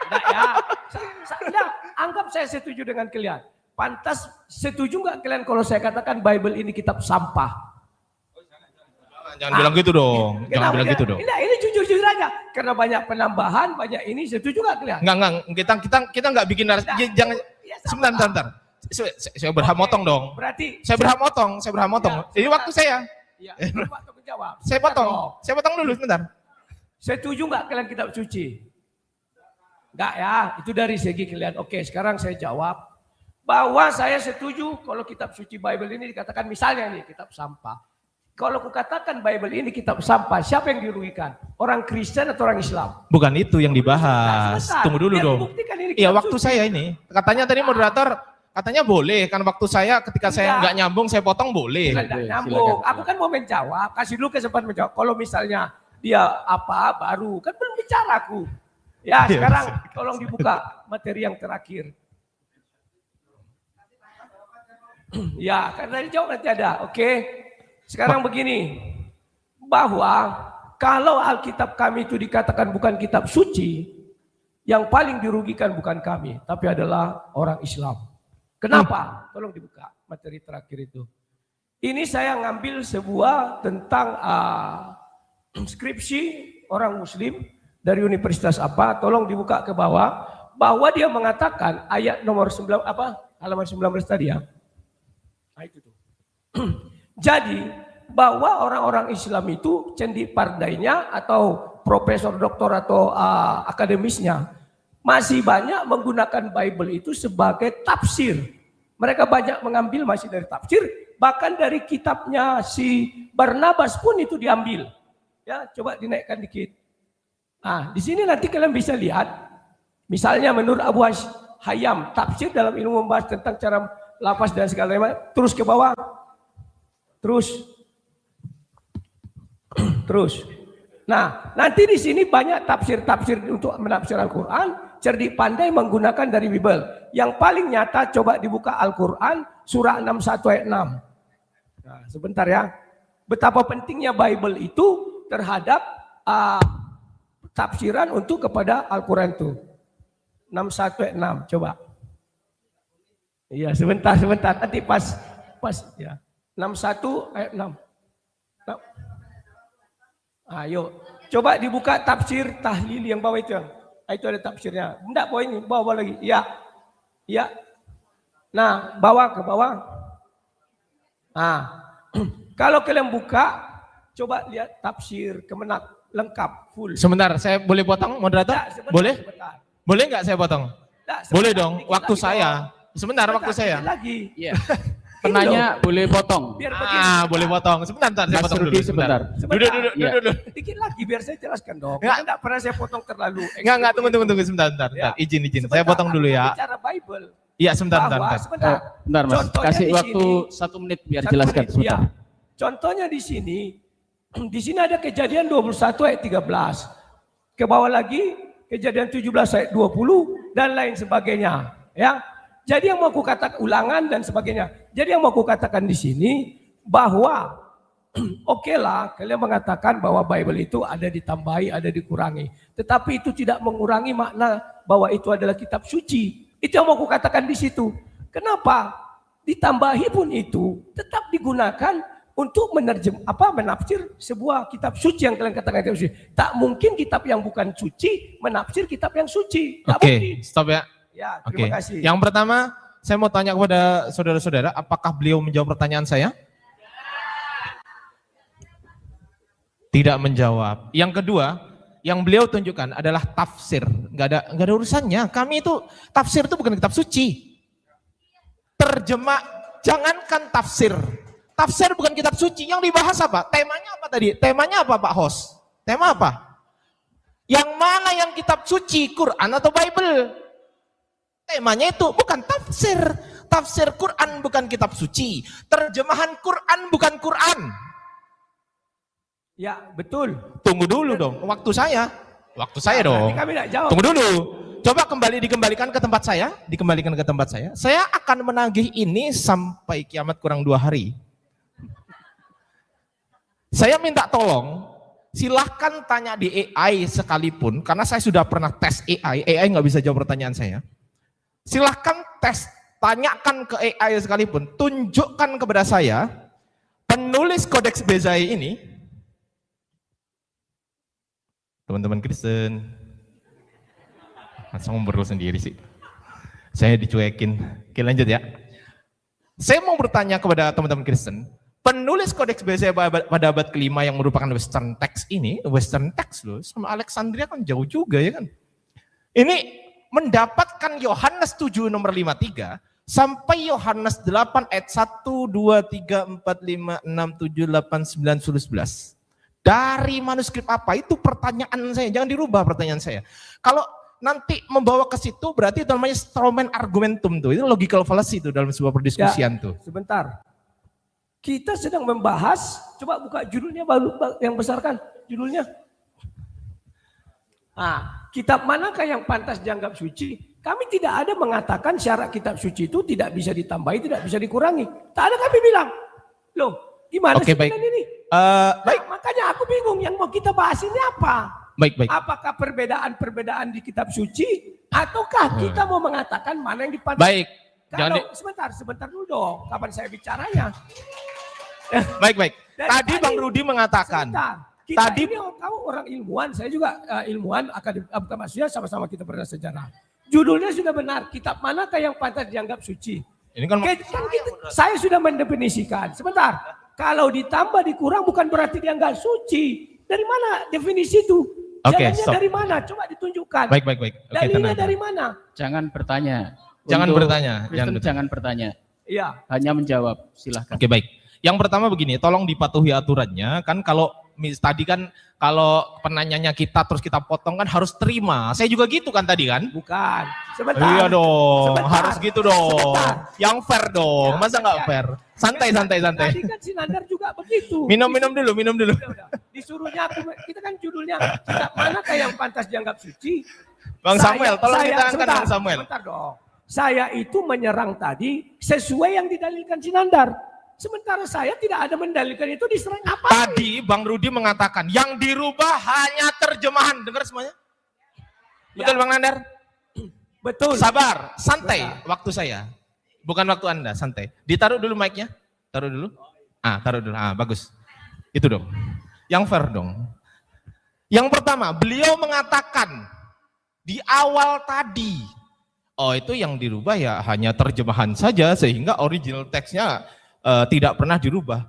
Enggak ya? Enggak, anggap saya setuju dengan kalian. Pantas setuju enggak kalian kalau saya katakan Bible ini kitab sampah? Jangan bilang gitu dong, jangan bilang gitu dong. Ini jujur-jujur aja, karena banyak penambahan, banyak ini, setuju nggak kalian? Enggak, kita nggak bikin narasi. Jangan, sebentar. Saya berhak motong dong. Berarti saya berhak motong. Ini waktu saya. Ya, waktu menjawab. Saya potong dulu sebentar. Setuju nggak kalian kitab suci? Enggak ya, itu dari segi kalian. Oke, sekarang saya jawab bahwa saya setuju kalau kitab suci Bible ini dikatakan misalnya nih kitab sampah. Kalau kukatakan Bible ini kitab sampah, siapa yang dirugikan? Orang Kristen atau orang Islam? Bukan itu yang dibahas. Tunggu dulu dong. Iya, waktu suci. Saya ini. Katanya tadi moderator, katanya boleh. Kan waktu saya, ketika saya nggak nyambung, saya potong boleh. Nggak nyambung. Aku kan mau menjawab. Kasih dulu kesempatan menjawab. Kalau misalnya dia apa baru, kan belum bicara aku. Ya, sekarang tolong dibuka materi yang terakhir. Ya, karena dijawab nanti ada. Oke. Sekarang begini, bahwa kalau Alkitab kami itu dikatakan bukan kitab suci, yang paling dirugikan bukan kami, tapi adalah orang Islam. Kenapa? Tolong dibuka materi terakhir itu. Ini saya ngambil sebuah tentang skripsi orang Muslim dari universitas apa, tolong dibuka ke bawah, bahwa dia mengatakan ayat nomor 9, halaman 19 tadi ya. Nah itu tuh. Jadi bahwa orang-orang Islam itu cendi pardainya atau profesor doktor atau akademisnya masih banyak menggunakan Bible itu sebagai tafsir. Mereka banyak mengambil masih dari tafsir, bahkan dari kitabnya si Barnabas pun itu diambil. Ya, coba dinaikkan dikit. Nah, di sini nanti kalian bisa lihat, misalnya menurut Abu Hayyam, tafsir dalam ilmu membahas tentang cara lafaz dan segala macam, terus ke bawah. Terus. Nah, nanti di sini banyak tafsir-tafsir untuk menafsir Al-Quran, cerdik pandai menggunakan dari Bible. Yang paling nyata coba dibuka Al-Quran surah 61 ayat 6. Nah, sebentar ya. Betapa pentingnya Bible itu terhadap tafsiran untuk kepada Al-Quran itu. 61 ayat 6, coba. Iya, sebentar. Nanti pas ya. 61 ayat 6. Nah, ayo, coba dibuka tafsir tahlil yang bawah itu. Itu ada tafsirnya. Enggak, bawah ini, bawah lagi. Iya. Nah, bawa ke bawah. Nah, kalau kalian buka, coba lihat tafsir Kemenak lengkap, full. Sebentar, saya boleh potong moderator? Nah, sebentar, Boleh? sebentar. Boleh nggak saya potong? Nah, Boleh sebentar, dong, dikit waktu lagi saya. dong. Sebentar, waktu saya. Dikit lagi. Iya. Penanya boleh potong. Biar begini. Boleh potong. Sebentar, saya Mas potong Rudi dulu. sebentar. Sebentar. Iya. Duduk. Dikit lagi biar saya jelaskan dong. Nggak. Enggak pernah saya potong terlalu. Enggak, tunggu sebentar. Ya. Izin. Sebentar, Saya potong dulu aku ya. bicara Bible. Iya, sebentar. Sebentar. Bentar Mas, Contohnya kasih di waktu sini. 1 menit biar 1 jelaskan menit, sebentar. ya. Contohnya di sini ada Kejadian 21 ayat 13. Ke bawah lagi Kejadian 17 ayat 20 dan lain sebagainya, ya. Jadi yang mau aku katakan Ulangan dan sebagainya. Jadi yang mau aku katakan di sini bahwa oke lah kalian mengatakan bahwa Bible itu ada ditambahi, ada dikurangi. Tetapi itu tidak mengurangi makna bahwa itu adalah kitab suci. Itu yang mau aku katakan di situ. Kenapa? Ditambahi pun itu tetap digunakan untuk menafsir sebuah kitab suci yang kalian katakan kitab suci. Tak mungkin kitab yang bukan suci menafsir kitab yang suci. Tak mungkin. Oke, stop ya. Ya, Oke. terima kasih. Yang pertama, saya mau tanya kepada saudara-saudara, apakah beliau menjawab pertanyaan saya? Tidak menjawab. Yang kedua, yang beliau tunjukkan adalah tafsir. Nggak ada urusannya. Kami itu tafsir itu bukan kitab suci. Terjemah, jangankan tafsir. Tafsir bukan kitab suci. Yang dibahas apa? Temanya apa tadi? Temanya apa Pak Host? Tema apa? Yang mana yang kitab suci? Quran atau Bible? Temanya itu bukan tafsir. Tafsir Quran bukan kitab suci. Terjemahan Quran bukan Quran. Ya, betul. Tunggu dulu dong. Waktu saya dong. Nanti kami tidak jawab. Tunggu dulu. Coba dikembalikan ke tempat saya. Dikembalikan ke tempat saya. Saya akan menagih ini sampai kiamat kurang 2 hari. Saya minta tolong. Silahkan tanya di AI sekalipun. Karena saya sudah pernah tes AI. AI nggak bisa jawab pertanyaan saya. Silahkan tanyakan ke AI sekalipun, tunjukkan kepada saya penulis Kodeks Bezai ini, teman-teman Kristen, masa ngobrol sendiri sih, saya dicuekin. Oke lanjut ya. Saya mau bertanya kepada teman-teman Kristen, penulis Kodeks Bezai pada abad ke-5 yang merupakan Western text ini, Western text loh, sama Alexandria kan jauh juga ya kan. Ini mendapatkan Yohanes 7 nomor 53 sampai Yohanes 8 ayat 1, 2, 3, 4, 5, 6, 7, 8, 9, 10, 11. Dari manuskrip apa? Itu pertanyaan saya, jangan dirubah pertanyaan saya. Kalau nanti membawa ke situ berarti itu namanya Strawman argumentum tuh, itu logical fallacy itu dalam sebuah perdiskusian tuh. Sebentar. Kita sedang membahas, coba buka judulnya yang besar kan, judulnya. Kitab manakah yang pantas dianggap suci? Kami tidak ada mengatakan syarat kitab suci itu tidak bisa ditambahi, tidak bisa dikurangi. Tak ada kami bilang. Loh, gimana sih ini? Baik, makanya aku bingung yang mau kita bahas ini apa? Baik. Apakah perbedaan-perbedaan di kitab suci ataukah kita mau mengatakan mana yang dipantas? Baik. Sebentar dulu dong. Kapan saya bicaranya? Baik. Tadi Bang Rudi mengatakan. Kita ini tahu orang ilmuwan, saya juga ilmuwan, bukan maksudnya sama-sama kita belajar sejarah. Judulnya sudah benar, kitab manakah yang pantas dianggap suci? Ini kan saya sudah mendefinisikan. Sebentar, kalau ditambah dikurang bukan berarti dia enggak suci. Dari mana definisi itu? Jalannya dari mana? Coba ditunjukkan. Baik. Dalilnya dari mana? Jangan bertanya. Jangan bertanya. Iya. Hanya menjawab, silahkan. Oke, baik. Yang pertama begini, tolong dipatuhi aturannya. Kan kalau tadi kan kalau penanyanya kita terus kita potong kan harus terima. Saya juga gitu kan tadi kan? Bukan. Sebentar. Iya dong, Sebentar. harus gitu dong. Sebentar. Yang fair dong. Ya, Masa nggak fair? Santai. Tadi kan si Nandar juga begitu. Minum dulu. Udah. Disuruhnya kita kan judulnya kitab manakah yang pantas dianggap suci? Bang Samuel, tolong diterangkan Bang Samuel. Sebentar dong. Saya itu menyerang tadi sesuai yang didalilkan si Nandar. Sementara saya tidak ada mendalilkan itu diserang apa? Tadi Bang Rudi mengatakan yang dirubah hanya terjemahan. Dengar semuanya? Betul Bang Nandar? Betul. Sabar, santai waktu saya. Bukan waktu Anda, santai. Ditaruh dulu mic-nya. Taruh dulu. Taruh dulu. Bagus. Itu dong. Yang fair dong. Yang pertama, beliau mengatakan di awal tadi, itu yang dirubah ya hanya terjemahan saja sehingga original teksnya tidak pernah dirubah.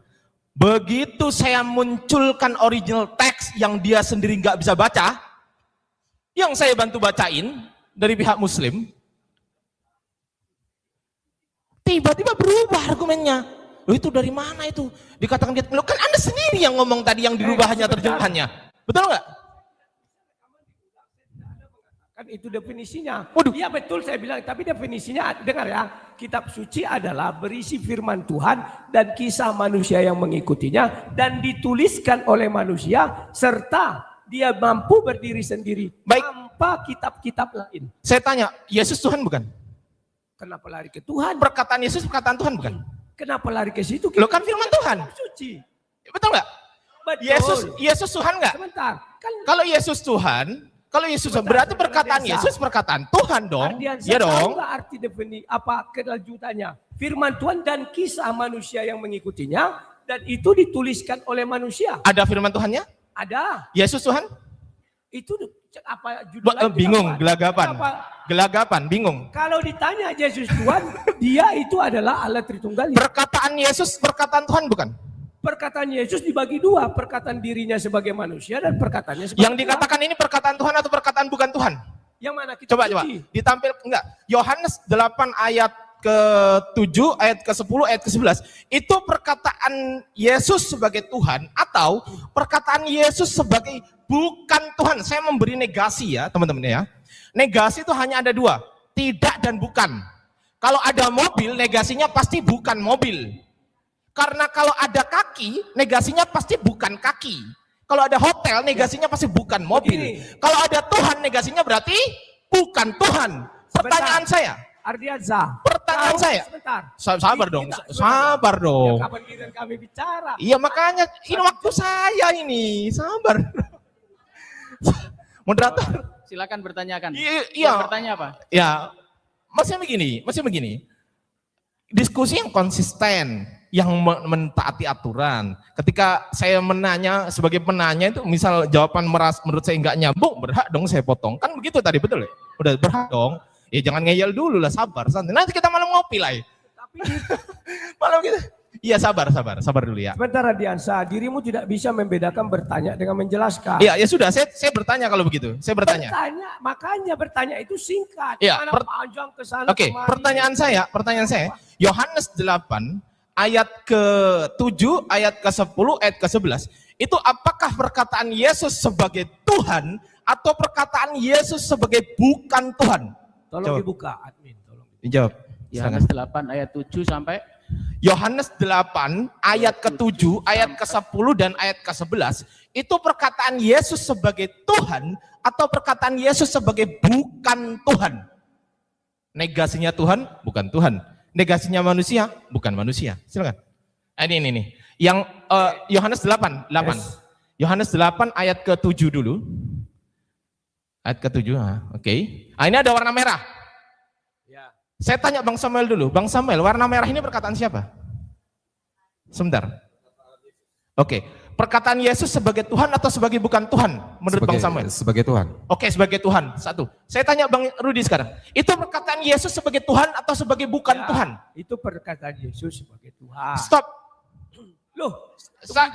Begitu saya munculkan original teks yang dia sendiri nggak bisa baca, yang saya bantu bacain dari pihak Muslim, tiba-tiba berubah argumennya. Loh itu dari mana itu? Dikatakan dia, loh kan Anda sendiri yang ngomong tadi yang dirubah hanya terjemahannya. Betul nggak? Kan itu definisinya. Waduh. Iya betul saya bilang, tapi definisinya dengar ya, kitab suci adalah berisi firman Tuhan dan kisah manusia yang mengikutinya dan dituliskan oleh manusia serta dia mampu berdiri sendiri Baik. tanpa kitab-kitab lain. Saya tanya, Yesus Tuhan bukan? Kenapa lari ke Tuhan? Perkataan Yesus perkataan Tuhan bukan? Kenapa lari ke situ? Loh kan firman Tuhan. Kitab suci. Betul nggak? Betul. Yesus Tuhan nggak? Sebentar. Kan Kalau Yesus Tuhan, berarti perkataan Yesus perkataan Tuhan dong. Iya dong. Tahu arti definisi apa kelanjutannya? Firman Tuhan dan kisah manusia yang mengikutinya dan itu dituliskan oleh manusia. Ada firman Tuhannya? Ada. Yesus Tuhan? Itu apa judulnya? Bingung, apa? gelagapan. Apa? Gelagapan, bingung. Kalau ditanya Yesus Tuhan, dia itu adalah Allah Tritunggal. Perkataan Yesus perkataan Tuhan bukan? Perkataan Yesus dibagi dua, perkataan dirinya sebagai manusia dan perkataannya sebagai Yang dikatakan ini perkataan Tuhan atau perkataan bukan Tuhan? Yang mana kita Coba. Ditampil enggak? Yohanes 8 ayat ke-7, ayat ke-10, ayat ke-11. Itu perkataan Yesus sebagai Tuhan atau perkataan Yesus sebagai bukan Tuhan. Saya memberi negasi ya, teman-teman ya. Negasi itu hanya ada dua, tidak dan bukan. Kalau ada mobil, negasinya pasti bukan mobil. Karena kalau ada kaki, negasinya pasti bukan kaki. Kalau ada hotel, negasinya pasti bukan mobil. Kalau ada Tuhan, negasinya berarti bukan Tuhan. Pertanyaan saya. Ardiansa. Pertanyaan saya. Sebentar. Sabar dong, sabar dong. Ya, kapan giliran kami bicara? Iya makanya, ini waktu saya ini. Sabar. Moderator. Silakan bertanyakan. Iya. Bertanya apa? Ya, maksudnya begini. Diskusi yang konsisten, yang mentaati aturan. Ketika saya menanya sebagai penanya itu misal jawaban menurut saya nggak nyambung, berhak dong saya potong. Kan begitu tadi betul ya? Udah berhak dong. Ya jangan ngeyel dulu lah, sabar santai. Nanti kita malam ngopi lah ya. Tapi Malam kita. Iya sabar dulu ya. sebentar Ardiansa, dirimu tidak bisa membedakan bertanya dengan menjelaskan. Iya, ya sudah, saya bertanya kalau begitu. Saya bertanya. Makanya bertanya itu singkat. Iya, Mana panjang ke sana Oke, kemari. pertanyaan saya, Yohanes 8 ayat ke-7, ayat ke-10, ayat ke-11. Itu apakah perkataan Yesus sebagai Tuhan atau perkataan Yesus sebagai bukan Tuhan? Tolong Jawab. dibuka, admin. Tolong. Dijawab. Yohanes 8 ayat 7 sampai Yohanes 8 ayat ke-7, ayat ke-10 dan ayat ke-11 itu perkataan Yesus sebagai Tuhan atau perkataan Yesus sebagai bukan Tuhan? Negasinya Tuhan, bukan Tuhan. Negasinya manusia, bukan manusia. Silakan. Ini. Yang Yohanes 8. Yes. Yohanes 8 ayat ke-7 dulu. Ayat ke-7, oke. Ini ada warna merah. Ya. Saya tanya Bang Samuel dulu. Bang Samuel, warna merah ini perkataan siapa? Sebentar. Oke. Perkataan Yesus sebagai Tuhan atau sebagai bukan Tuhan menurut Bang Samuel? Sebagai Tuhan. Oke, sebagai Tuhan. Satu. Saya tanya Bang Rudi sekarang. Itu perkataan Yesus sebagai Tuhan atau sebagai bukan Ya, Tuhan? Itu perkataan Yesus sebagai Tuhan. Stop. Loh, Saya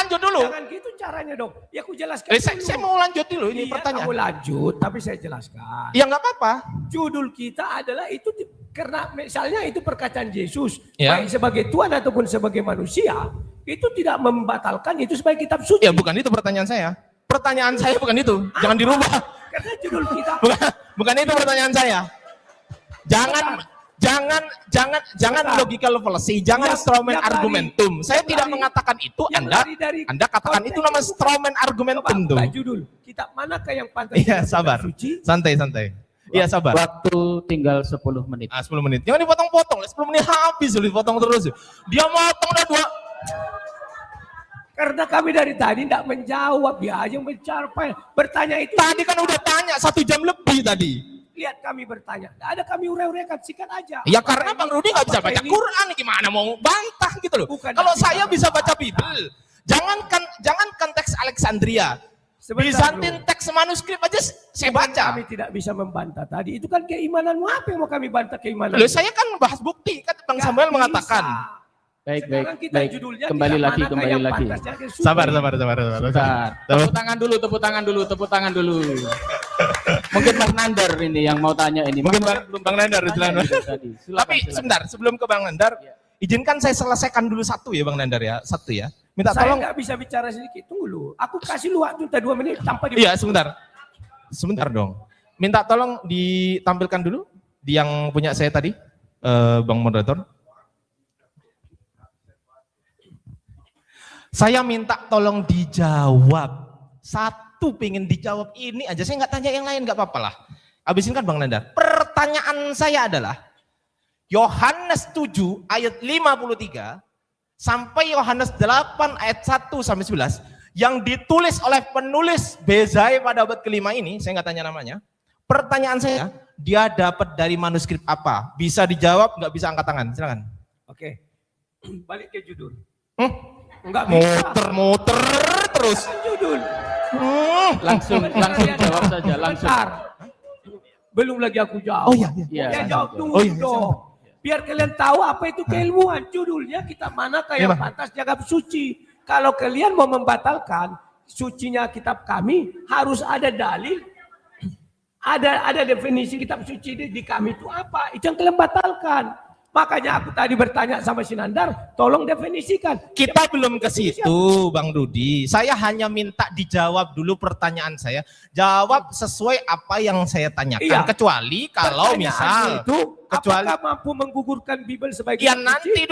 lanjut dulu. jangan gitu caranya dong. Ya aku jelaskan Saya mau lanjut dulu ini Iya, pertanyaan. kamu lanjut, tapi saya jelaskan. Ya nggak apa-apa. Judul kita adalah itu karena misalnya itu perkataan Yesus, Ya. baik sebagai Tuhan ataupun sebagai manusia, itu tidak membatalkan itu sebagai kitab suci. Ya bukan itu pertanyaan saya. Pertanyaan saya bukan itu. Jangan dirubah. Karena judul kita Bukan itu pertanyaan saya. Jangan logical fallacy, jangan Ya, strawman ya, dari- argumentum. Saya ya, tidak dari- mengatakan itu, yang dari Anda katakan itu konteks namanya strawman argumentum tuh. Coba, judul kitab manakah yang pantas Iya, disebut sabar. kitab suci? Santai. Iya, sabar. Waktu tinggal 10 menit. 10 menit. Jangan dipotong-potong, 10 menit habis loh, dipotong terus. Dia motong udah 2. Karena kami dari tadi tidak menjawab, dia aja mencarpai. Bertanya itu. Tadi kan udah tanya 1 jam lebih tadi. Lihat kami bertanya. Tidak ada kami ure-urekan, sikat aja. Ya karena Bang Rudi nggak bisa Apakah baca ini- Quran, gimana mau bantah gitu loh. Bukan Kalau tidak saya bisa bisa baca Bible, jangankan teks Alexandria, Sebentar, Bizantin Bro. teks manuskrip aja saya Bukan baca. Kami tidak bisa membantah tadi. Itu kan keimananmu. Apa yang mau kami bantah keimanan? Loh, saya kan bahas bukti, kan Bang Samuel mengatakan. Baik, Sekarang kita baik. judulnya Kembali tidak lagi, manakah kembali yang lagi. pantas jadi suci. Sabar. Bentar. Tepuk tangan dulu, tepuk tangan dulu, tepuk tangan dulu. Mungkin Bang Nandar ini yang mau tanya ini. Mungkin Bang Bang Nandar, tanya silakan. gitu tadi. Silakan, Tapi silakan. sebentar, sebelum ke Bang Nandar, Ya. izinkan saya selesaikan dulu satu ya Bang Nandar ya, satu ya. Minta Saya tolong. nggak bisa bicara sedikit. Tunggu dulu. Aku kasih lu waktu 2 menit tanpa di. Iya, sebentar dong. Minta tolong ditampilkan dulu di yang punya saya tadi, Bang Moderator. Saya minta tolong dijawab. Satu pengen dijawab ini aja, saya nggak tanya yang lain, nggak apa-apa lah. Habisin kan Bang Nandar. Pertanyaan saya adalah, Yohanes 7 ayat 53 sampai Yohanes 8 ayat 1 sampai 11 yang ditulis oleh penulis Bezai pada abad ke-5 ini, saya nggak tanya namanya. Pertanyaan saya, dia dapat dari manuskrip apa? Bisa dijawab, nggak bisa angkat tangan. Silakan. Oke. Balik ke judul. Enggak Enggak bisa. muter terus. Kan judul. Langsung Kalian jawab saja, langsung. Bentar. Belum lagi aku jawab. Oh iya. Iya. Ya jawab dulu Oh, iya, dong. Biar kalian tahu apa itu keilmuan. Judulnya kita manakah yang Iya, Bang. pantas jaga suci. Kalau kalian mau membatalkan sucinya kitab kami, harus ada dalil. Ada definisi kitab suci di kami itu apa? Itu yang kalian batalkan. Makanya aku tadi bertanya sama Sinandar, tolong definisikan. Kita belum ke situ, Bang Rudi. Saya hanya minta dijawab dulu pertanyaan saya. Jawab sesuai apa yang saya tanyakan. Iya. Kecuali kalau Pertanyaanmu misal, itu, kecuali apakah mampu menggugurkan Bible sebagai ya kitab suci?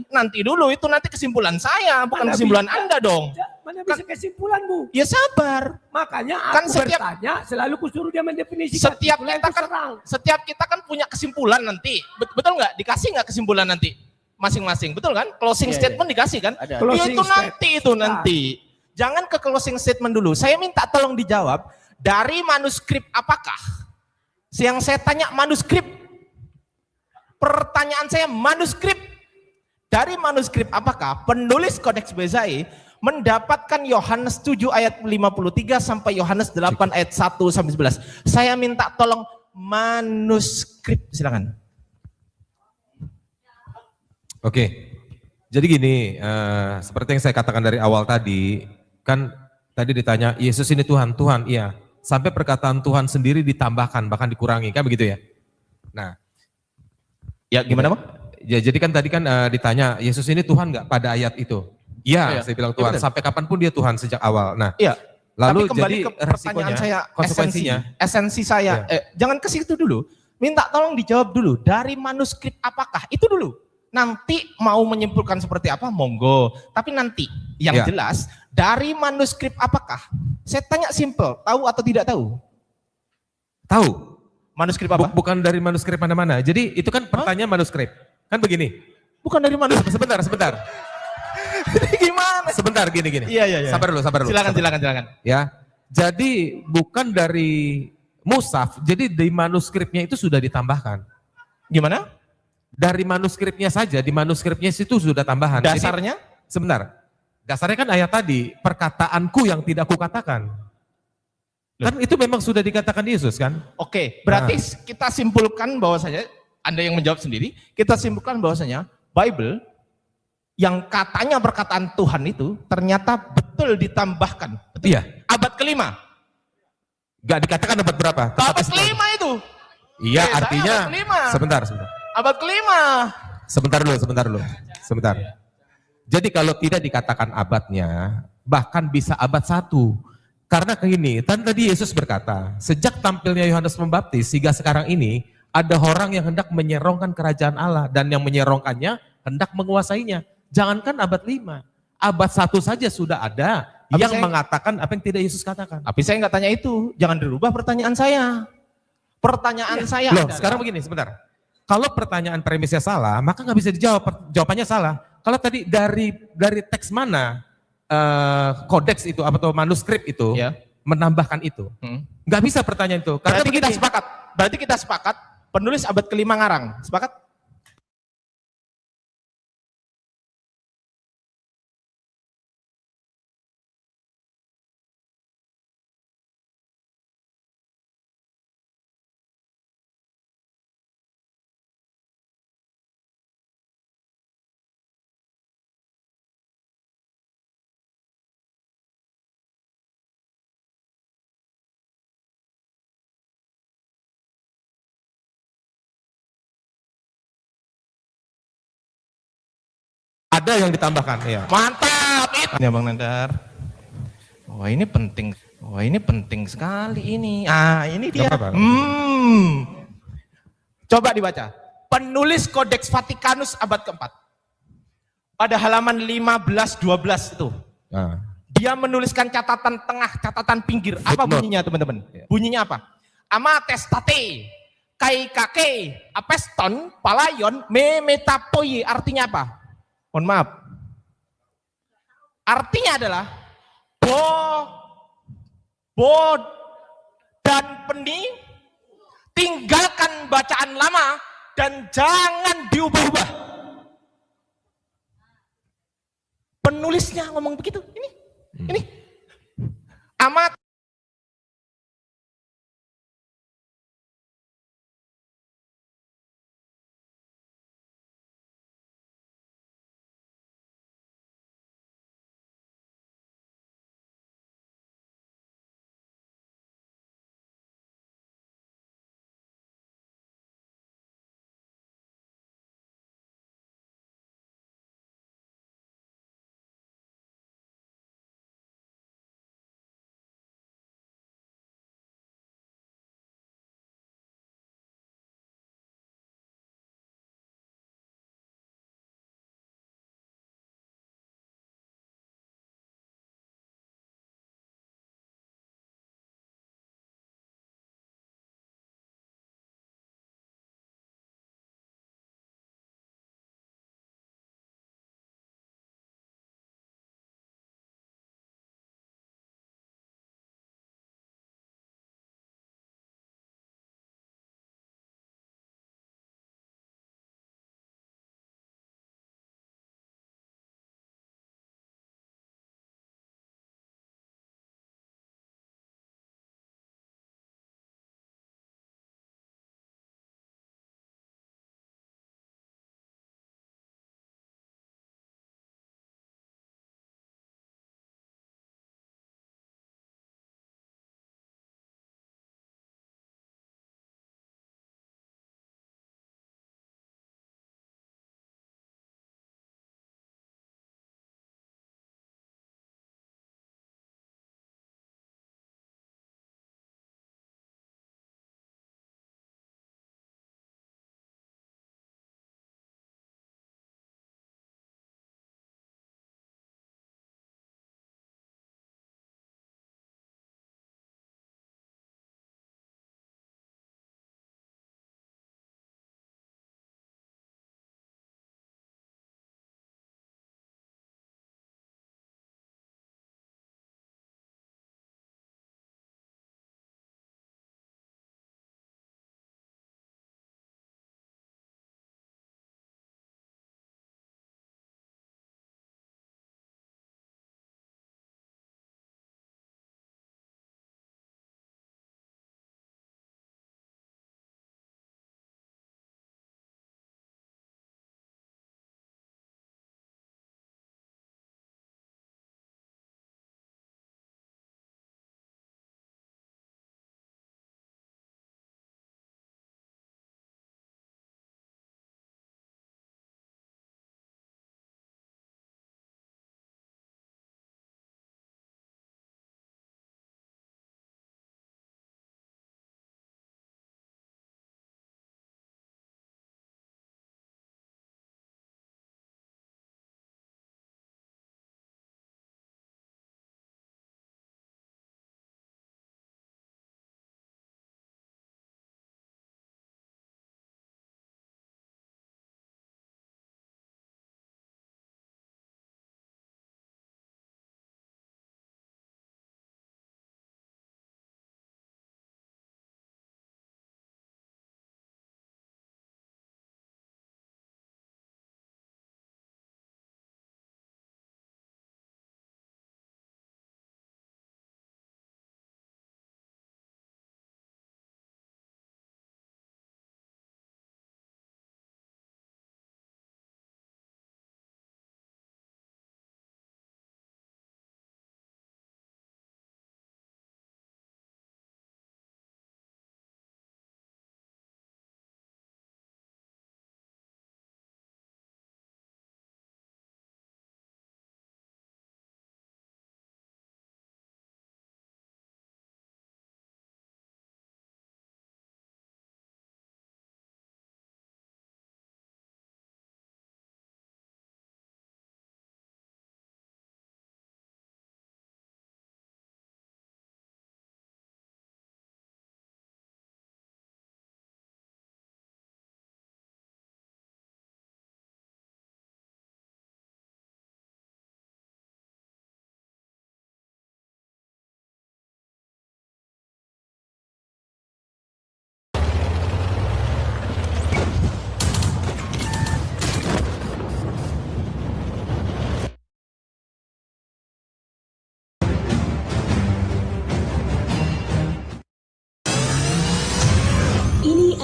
nanti dulu itu nanti kesimpulan saya, bukan Mana kesimpulan bisa? Anda dong. Mana bisa kesimpulanmu? Ya sabar. Makanya Kan aku setiap- bertanya, selalu kusuruh dia mendefinisikan. Setiap Itulah yang kita kan kuserang. setiap kita kan punya kesimpulan nanti. Betul nggak? Dikasih nggak kesimpulan nanti masing-masing? Betul kan? Closing Iya, statement dikasih kan? Ada. Ya, Closing itu statement. nanti itu nanti. Jangan ke closing statement dulu. Saya minta tolong dijawab dari manuskrip apakah? Yang saya tanya manuskrip. Pertanyaan saya manuskrip. Dari manuskrip apakah penulis Kodeks Bezai mendapatkan Yohanes 7 ayat 53 sampai Yohanes 8 ayat 1 sampai 11. Saya minta tolong manuskrip, silakan. Oke, jadi gini, seperti yang saya katakan dari awal tadi, kan tadi ditanya, Yesus ini Tuhan, Tuhan, iya. Sampai perkataan Tuhan sendiri ditambahkan, bahkan dikurangi, kan begitu ya? Nah, Ya gimana Bang? ya jadi kan tadi kan ditanya, Yesus ini Tuhan nggak pada ayat itu? Iya, Iya. saya bilang Iya, Tuhan, benar. sampai kapanpun dia Tuhan sejak awal. Nah, Iya. lalu Tapi kembali jadi ke pertanyaan resikonya, saya, konsekuensinya. esensi saya, jangan ke situ dulu. Minta tolong dijawab dulu, dari manuskrip apakah? Itu dulu. Nanti mau menyimpulkan seperti apa, monggo. Tapi nanti, yang Ya. jelas, dari manuskrip apakah? Saya tanya simple, tahu atau tidak tahu? Tahu? Manuskrip apa? Bukan dari manuskrip mana-mana. Jadi itu kan pertanyaan manuskrip. Kan begini. Bukan dari manuskrip. Sebentar. Gimana? Sebentar gini. Iya. Sabar dulu. Silakan. Ya. Jadi bukan dari mushaf, jadi di manuskripnya itu sudah ditambahkan. Gimana? Dari manuskripnya saja, di manuskripnya itu sudah tambahan. Jadi, Dasarnya? sebentar. Dasarnya kan ayat tadi, perkataanku yang tidak kukatakan. Kan itu memang sudah dikatakan Yesus kan? Oke, berarti kita simpulkan bahwasanya, Anda yang menjawab sendiri, kita simpulkan bahwasanya Bible yang katanya perkataan Tuhan itu ternyata betul ditambahkan. Betul? Iya. Abad ke-5. Gak dikatakan abad berapa? tetapi Abad setelah- ke-5 itu. Iya, Saya artinya abad ke-5. sebentar. Abad ke-5. Sebentar dulu. Jadi kalau tidak dikatakan abadnya, bahkan bisa abad 1. Karena begini, tadi Yesus berkata, sejak tampilnya Yohanes Pembaptis hingga sekarang ini, ada orang yang hendak menyerongkan kerajaan Allah, dan yang menyerongkannya hendak menguasainya. Jangankan abad 5, abad 1 saja sudah ada Tapi yang saya- mengatakan apa yang tidak Yesus katakan. Tapi saya nggak tanya itu, jangan dirubah pertanyaan saya. Pertanyaan saya Loh, adalah, sekarang begini, sebentar. Kalau pertanyaan premisnya salah, maka nggak bisa dijawab. Jawabannya salah. Kalau tadi dari teks mana kodeks itu atau manuskrip itu ya, menambahkan itu, nggak bisa pertanyaan itu. Karena berarti kita begini, sepakat. Berarti kita sepakat penulis abad kelima ngarang. Sepakat? ada yang ditambahkan. Ya. Mantap itu. Ya Bang Nandar. Wah ini penting. Wah ini penting sekali ini. Ah ini dia. Gak apa-apa. Coba dibaca. Penulis Kodeks Vatikanus abad keempat. Pada halaman 15-12 itu. Nah. Dia menuliskan catatan tengah, catatan pinggir. Apa Footnote. bunyinya teman-teman? Ya. Bunyinya apa? Ama testate, kai kake, apeston, palayon, me metapoi. Artinya apa? Mohon maaf. Artinya adalah bo dan peni, tinggalkan bacaan lama dan jangan diubah-ubah. Penulisnya ngomong begitu. Ini amat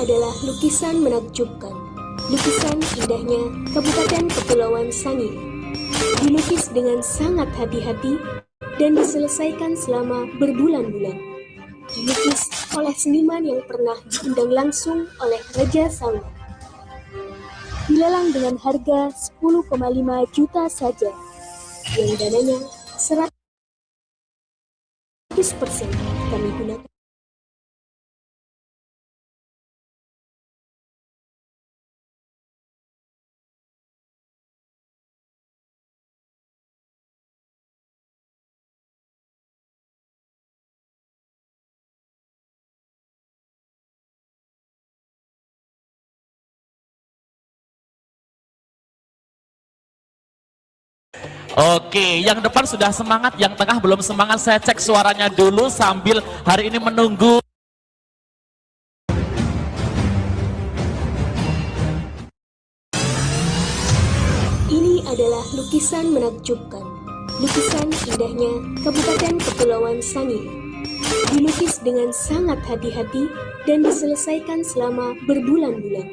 adalah lukisan menakjubkan. Lukisan indahnya Kabupaten Kepulauan Sangihe. Dilukis dengan sangat hati-hati dan diselesaikan selama berbulan-bulan. Dilukis oleh seniman yang pernah diundang langsung oleh Raja Salman. Dilelang dengan harga 10,5 juta saja, yang dananya 100% kami gunakan. Oke, yang depan sudah semangat, yang tengah belum semangat. Saya cek suaranya dulu sambil hari ini menunggu. Ini adalah lukisan menakjubkan. Lukisan indahnya Kabupaten Kepulauan Sangihe. Dilukis dengan sangat hati-hati dan diselesaikan selama berbulan-bulan.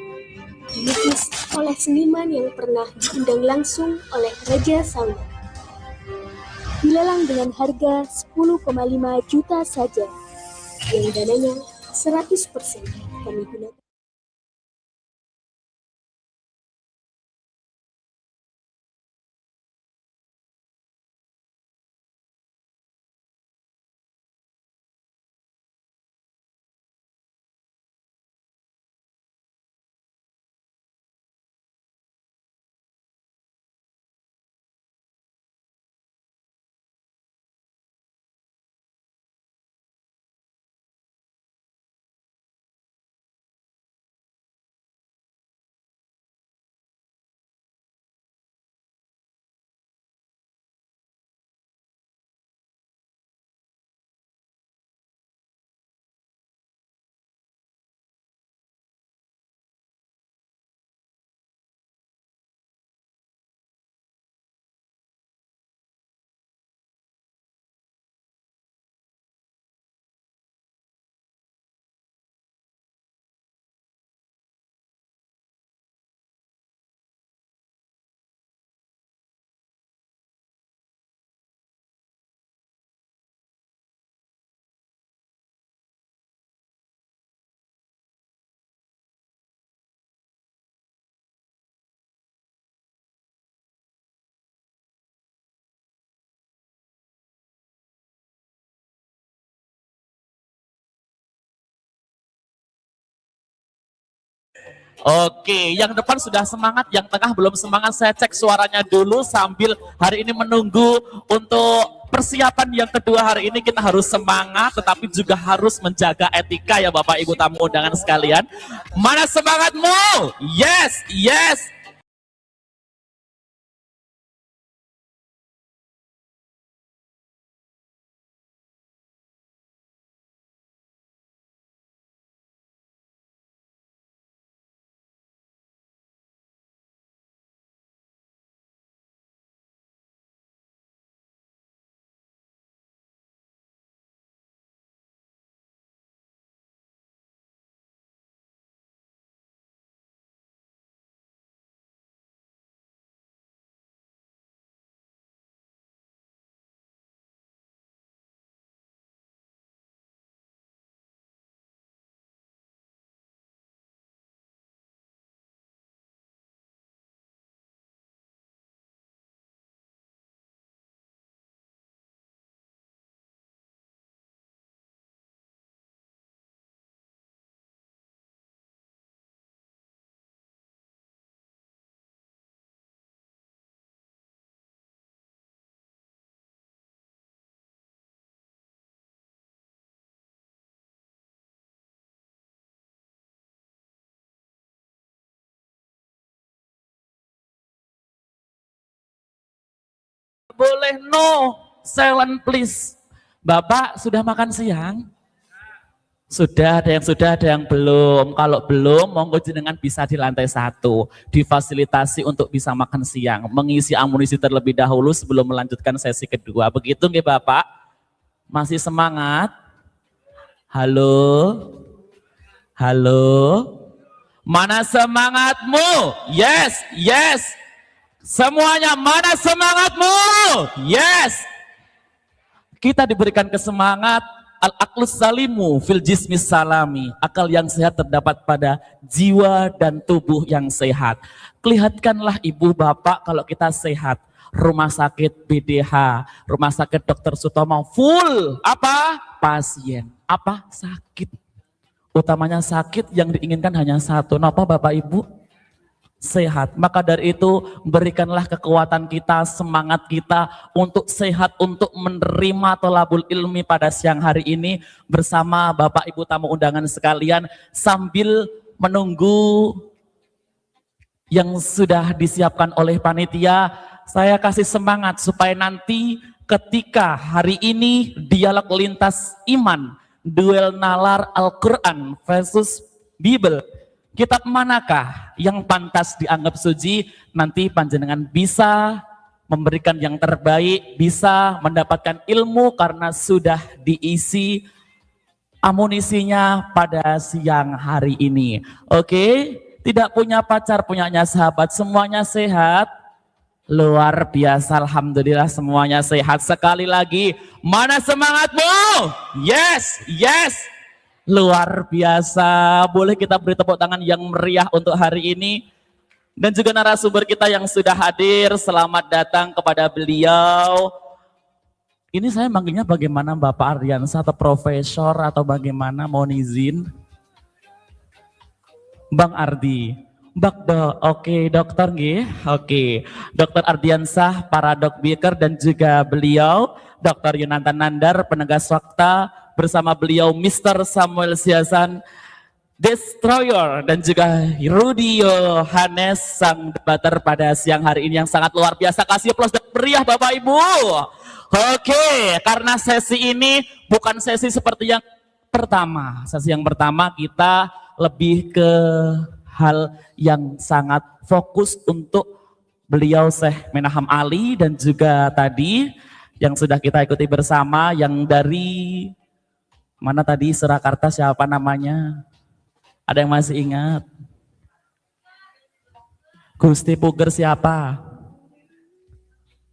Dilukis oleh seniman yang pernah diundang langsung oleh Raja Salman. Dilelang dengan harga 10,5 juta saja, yang dananya 100% kami gunakan. Oke, yang depan sudah semangat, yang tengah belum semangat. Saya cek suaranya dulu sambil hari ini menunggu untuk persiapan yang kedua. Hari ini kita harus semangat, tetapi juga harus menjaga etika ya Bapak Ibu tamu undangan sekalian. Mana semangatmu? Yes, yes. Boleh no, silent please. Bapak sudah makan siang? Sudah, ada yang belum. Kalau belum, monggo jenengan bisa di lantai 1, difasilitasi untuk bisa makan siang, mengisi amunisi terlebih dahulu sebelum melanjutkan sesi kedua. Begitu nggih Bapak? Masih semangat? Halo? Halo? Mana semangatmu? Yes, yes. Semuanya, mana semangatmu? Yes. Kita diberikan kesemangat, al-aqlus salimu fil jismis salami. Akal yang sehat terdapat pada jiwa dan tubuh yang sehat. Lihatkanlah ibu bapak kalau kita sehat. Rumah sakit BDH, rumah sakit Dr. Sutomo full apa? Pasien. Apa? Sakit. Utamanya sakit, yang diinginkan hanya satu. Napa Bapak Ibu? Sehat. Maka dari itu berikanlah kekuatan kita, semangat kita untuk sehat, untuk menerima tolabul ilmi pada siang hari ini bersama Bapak Ibu tamu undangan sekalian, sambil menunggu yang sudah disiapkan oleh panitia. Saya kasih semangat supaya nanti ketika hari ini dialog lintas iman, duel nalar Al-Quran versus Bible, kitab manakah yang pantas dianggap suci, nanti panjenengan bisa memberikan yang terbaik, bisa mendapatkan ilmu karena sudah diisi amunisinya pada siang hari ini. Oke, tidak punya pacar, punyanya sahabat, semuanya sehat. Luar biasa, alhamdulillah semuanya sehat. Sekali lagi, mana semangatmu? Yes, yes. Luar biasa, boleh kita beri tepuk tangan yang meriah untuk hari ini. Dan juga narasumber kita yang sudah hadir, selamat datang kepada beliau. Ini saya manggilnya bagaimana Bapak Ardiansa, atau Profesor atau bagaimana, mohon izin. Bang Ardi. Oke, dokter nggih. Oke. Dokter Ardiansah, para dokbiker, dan juga beliau Dr. Yunantan Nandar, penegas fakta, bersama beliau Mr. Samuel Siasan Destroyer, dan juga Rudy Yohanes, sang debater pada siang hari ini yang sangat luar biasa. Kasih aplaus dan meriah Bapak Ibu. Oke, karena sesi ini bukan sesi seperti yang pertama. Sesi yang pertama kita lebih ke hal yang sangat fokus untuk beliau Syekh Menaham Ali, dan juga tadi yang sudah kita ikuti bersama yang dari mana tadi, Surakarta, siapa namanya? Ada yang masih ingat? Gusti Puger siapa?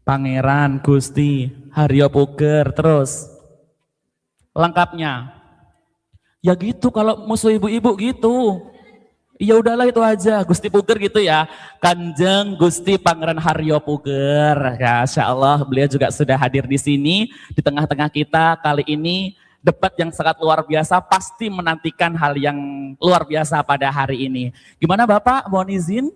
Pangeran Gusti Haryo Puger. Terus lengkapnya ya gitu, kalau musuh ibu-ibu gitu. Ya udahlah itu aja, Gusti Puger gitu ya. Kanjeng Gusti Pangeran Haryo Puger. Ya, Insya Allah beliau juga sudah hadir di sini di tengah-tengah kita kali ini. Debat yang sangat luar biasa, pasti menantikan hal yang luar biasa pada hari ini. Gimana Bapak, mohon izin?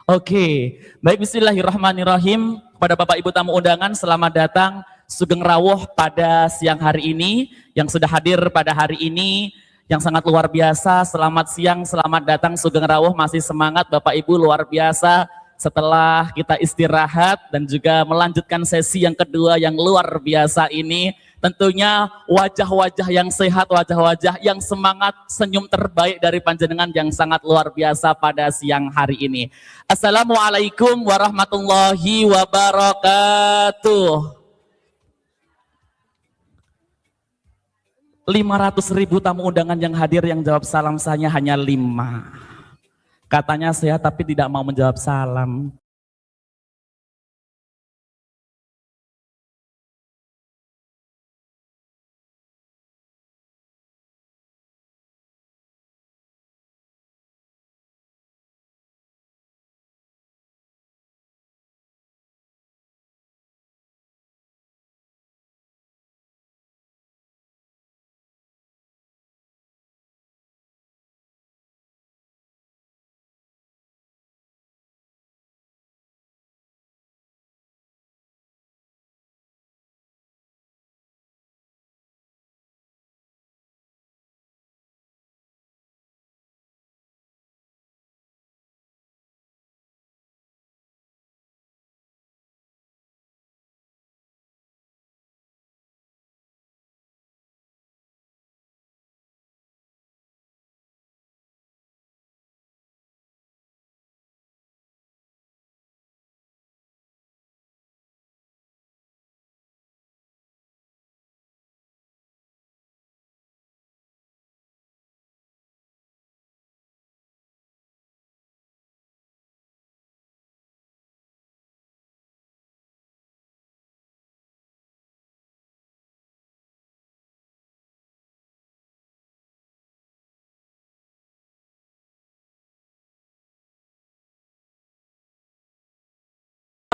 Oke, baik, bismillahirrahmanirrahim. Kepada Bapak Ibu tamu undangan, selamat datang Sugeng Rawuh pada siang hari ini. Yang sudah hadir pada hari ini yang sangat luar biasa, selamat siang, selamat datang Sugeng Rawuh. Masih semangat Bapak Ibu, luar biasa. Setelah kita istirahat dan juga melanjutkan sesi yang kedua yang luar biasa ini, tentunya wajah-wajah yang sehat, wajah-wajah yang semangat, senyum terbaik dari panjenengan yang sangat luar biasa pada siang hari ini. Assalamualaikum warahmatullahi wabarakatuh. 500.000 tamu undangan yang hadir, yang jawab salam saya hanya 5. Katanya sehat tapi tidak mau menjawab salam.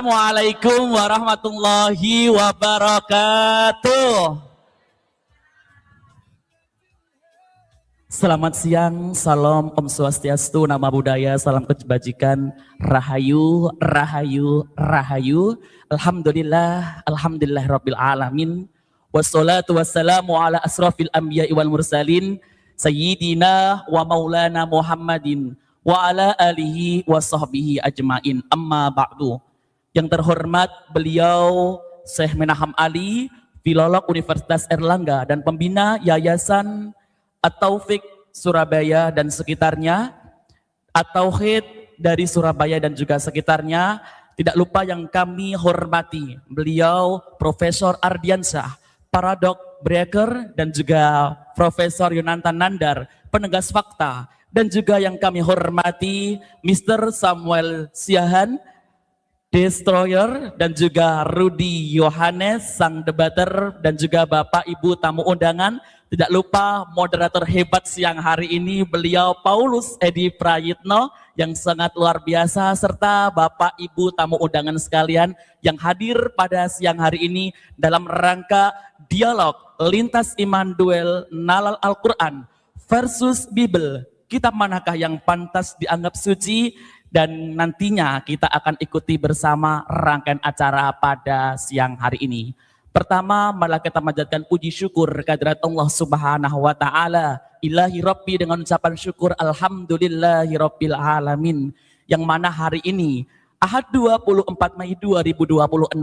Assalamualaikum warahmatullahi wabarakatuh. Selamat siang, salam Om Swastiastu, nama budaya, salam kebajikan, rahayu, rahayu, rahayu. Alhamdulillah, alhamdulillah rabbil alamin. Wassalatu wassalamu ala asrafil anbiya'i wal mursalin, sayyidina wa maulana Muhammadin wa ala alihi wa sahbihi ajmain. Amma ba'du. Yang terhormat beliau Syekh Menaham Ali, Filolog Universitas Erlangga dan pembina Yayasan At-Taufik Surabaya dan sekitarnya, At-Tauhid dari Surabaya dan juga sekitarnya. Tidak lupa yang kami hormati beliau Profesor Ardiansyah, Paradok Breaker, dan juga Profesor Yonatan Nandar, penegas fakta, dan juga yang kami hormati Mr. Samuel Siahan, Destroyer, dan juga Rudy Yohanes, sang debater, dan juga Bapak Ibu tamu undangan. Tidak lupa moderator hebat siang hari ini, beliau Paulus Edi Prayitno yang sangat luar biasa, serta Bapak Ibu tamu undangan sekalian yang hadir pada siang hari ini dalam rangka dialog lintas iman duel Nalal Al-Quran versus Bible. Kitab manakah yang pantas dianggap suci? Dan nantinya kita akan ikuti bersama rangkaian acara pada siang hari ini. Pertama, malah kita manjatkan puji syukur kehadirat Allah Subhanahu wa taala, Ilahi Rabbi, dengan ucapan syukur alhamdulillahi rabbil alamin, yang mana hari ini Ahad 24 Mei 2026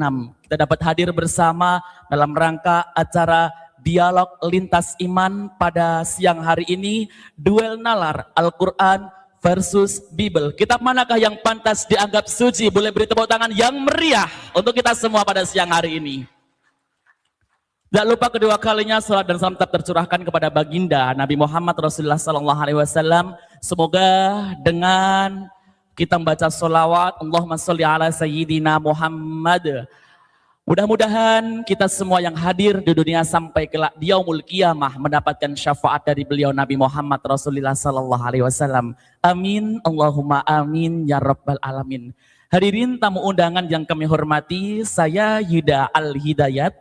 kita dapat hadir bersama dalam rangka acara dialog lintas iman pada siang hari ini, duel nalar Al-Quran versus Bible. Kitab manakah yang pantas dianggap suci? Boleh beri tepuk tangan yang meriah untuk kita semua pada siang hari ini. Tidak lupa kedua kalinya salat dan salam tetap tercurahkan kepada baginda Nabi Muhammad Rasulullah SAW. Semoga dengan kita membaca sholawat Allahumma sholli ala sayyidina Muhammad, mudah-mudahan kita semua yang hadir di dunia sampai kelak di yaumul qiyamah mendapatkan syafaat dari beliau Nabi Muhammad Rasulullah SAW. Amin, Allahumma amin ya rabbal alamin. Hadirin tamu undangan yang kami hormati, saya Yuda Al-Hidayat